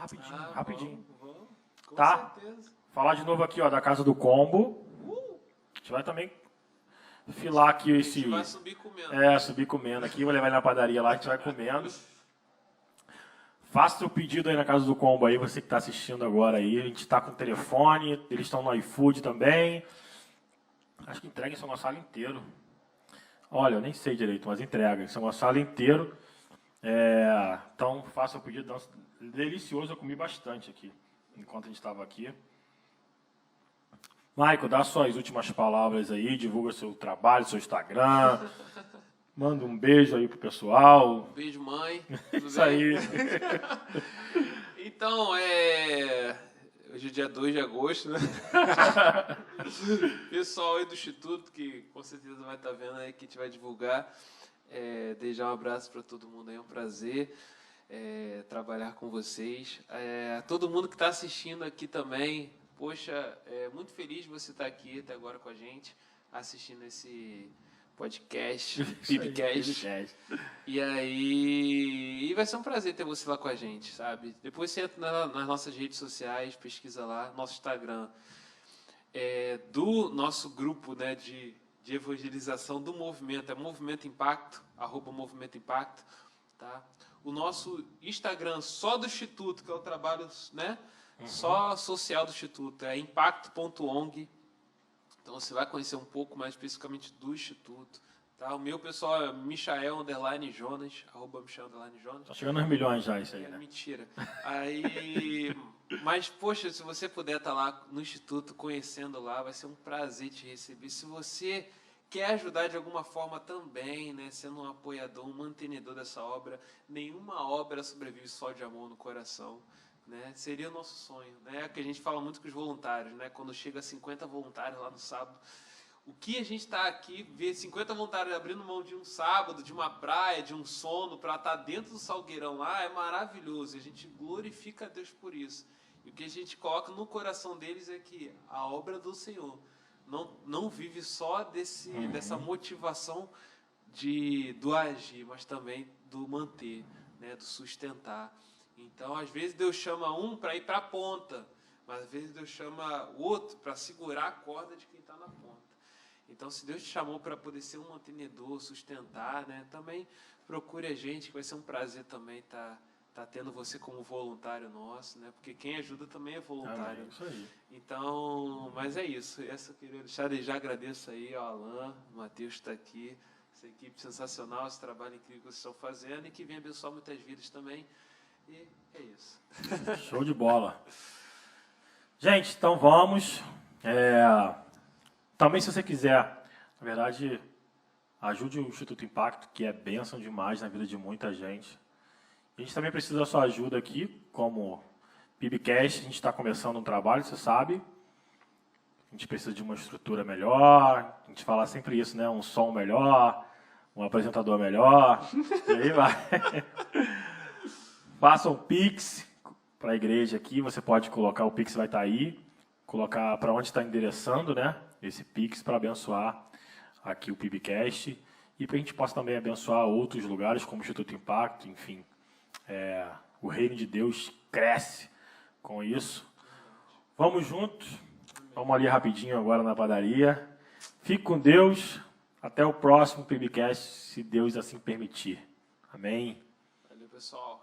rapidinho. Vamos. Com Tá? certeza. Falar de novo aqui, ó, da Casa do Combo. A gente vai também filar aqui A esse... gente vai subir comendo. subir comendo aqui, vou levar ele na padaria lá, a gente vai comendo. Faça seu pedido aí na Casa do Combo aí, você que está assistindo agora aí. A gente está com o telefone, eles estão no iFood também. Acho que entrega em São Gonçalo inteiro. Olha, eu nem sei direito, mas entrega em São Gonçalo inteiro. Então, faça o pedido. Delicioso, eu comi bastante aqui, enquanto a gente estava aqui. Maicon, dá suas últimas palavras aí, divulga seu trabalho, seu Instagram. Manda um beijo aí pro pessoal. Beijo, mãe. Tudo Isso bem? aí. Então, hoje é dia 2 de agosto, né? Pessoal aí do Instituto, que com certeza vai estar vendo aí, que a gente vai divulgar. Desde já um abraço para todo mundo aí, é um prazer trabalhar com vocês. Todo mundo que está assistindo aqui também, poxa, muito feliz de você estar aqui até agora com a gente, assistindo esse podcast, PIBcast. E aí, vai ser um prazer ter você lá com a gente, sabe? Depois você entra nas nossas redes sociais, pesquisa lá, nosso Instagram, do nosso grupo, né, de evangelização do movimento, Movimento Impacto, @Movimento Impacto, tá? O nosso Instagram só do Instituto, que é o trabalho, né, só social do Instituto, é impacto.ong. Então você vai conhecer um pouco mais especificamente do Instituto. Tá? O meu pessoal é Michael_Jonas, @Michael_Jonas. Tá chegando aos milhões já isso aí, né? Mentira. Mas, poxa, se você puder estar lá no Instituto, conhecendo lá, vai ser um prazer te receber. Se você quer ajudar de alguma forma também, né, sendo um apoiador, um mantenedor dessa obra, nenhuma obra sobrevive só de amor no coração. Né? Seria o nosso sonho, né? Que a gente fala muito com os voluntários, né? Quando chega a 50 voluntários lá no sábado, o que a gente está aqui, ver 50 voluntários abrindo mão de um sábado, de uma praia, de um sono, para estar dentro do Salgueirão lá, é maravilhoso, a gente glorifica a Deus por isso. E o que a gente coloca no coração deles é que a obra do Senhor não vive só dessa motivação do agir, mas também do manter, né? Do sustentar. Então, às vezes Deus chama um para ir para a ponta, mas às vezes Deus chama o outro para segurar a corda de quem está na ponta. Então, se Deus te chamou para poder ser um mantenedor, sustentar, né, também procure a gente, que vai ser um prazer também estar tendo você como voluntário nosso, né, porque quem ajuda também é voluntário. Isso aí. Então, mas é isso. Eu queria deixar, já agradeço aí ao Alan, o Matheus está aqui, essa equipe sensacional, esse trabalho incrível que vocês estão fazendo e que vem abençoar muitas vidas também. E é isso. Show de bola. Gente, então vamos. Também, se você quiser, na verdade, ajude o Instituto Impacto, que é bênção demais na vida de muita gente. A gente também precisa da sua ajuda aqui, como PIBcast, a gente está começando um trabalho, você sabe. A gente precisa de uma estrutura melhor, a gente fala sempre isso, né? Um som melhor, um apresentador melhor, e aí vai. Faça um Pix para a igreja aqui, você pode colocar, o Pix vai estar aí, colocar para onde está endereçando, né, esse Pix para abençoar aqui o PIBcast e para a gente possa também abençoar outros lugares como o Instituto Impacto, enfim. O reino de Deus cresce com isso. Vamos juntos, vamos ali rapidinho agora na padaria. Fique com Deus, até o próximo PIBcast, se Deus assim permitir. Amém? Valeu, pessoal.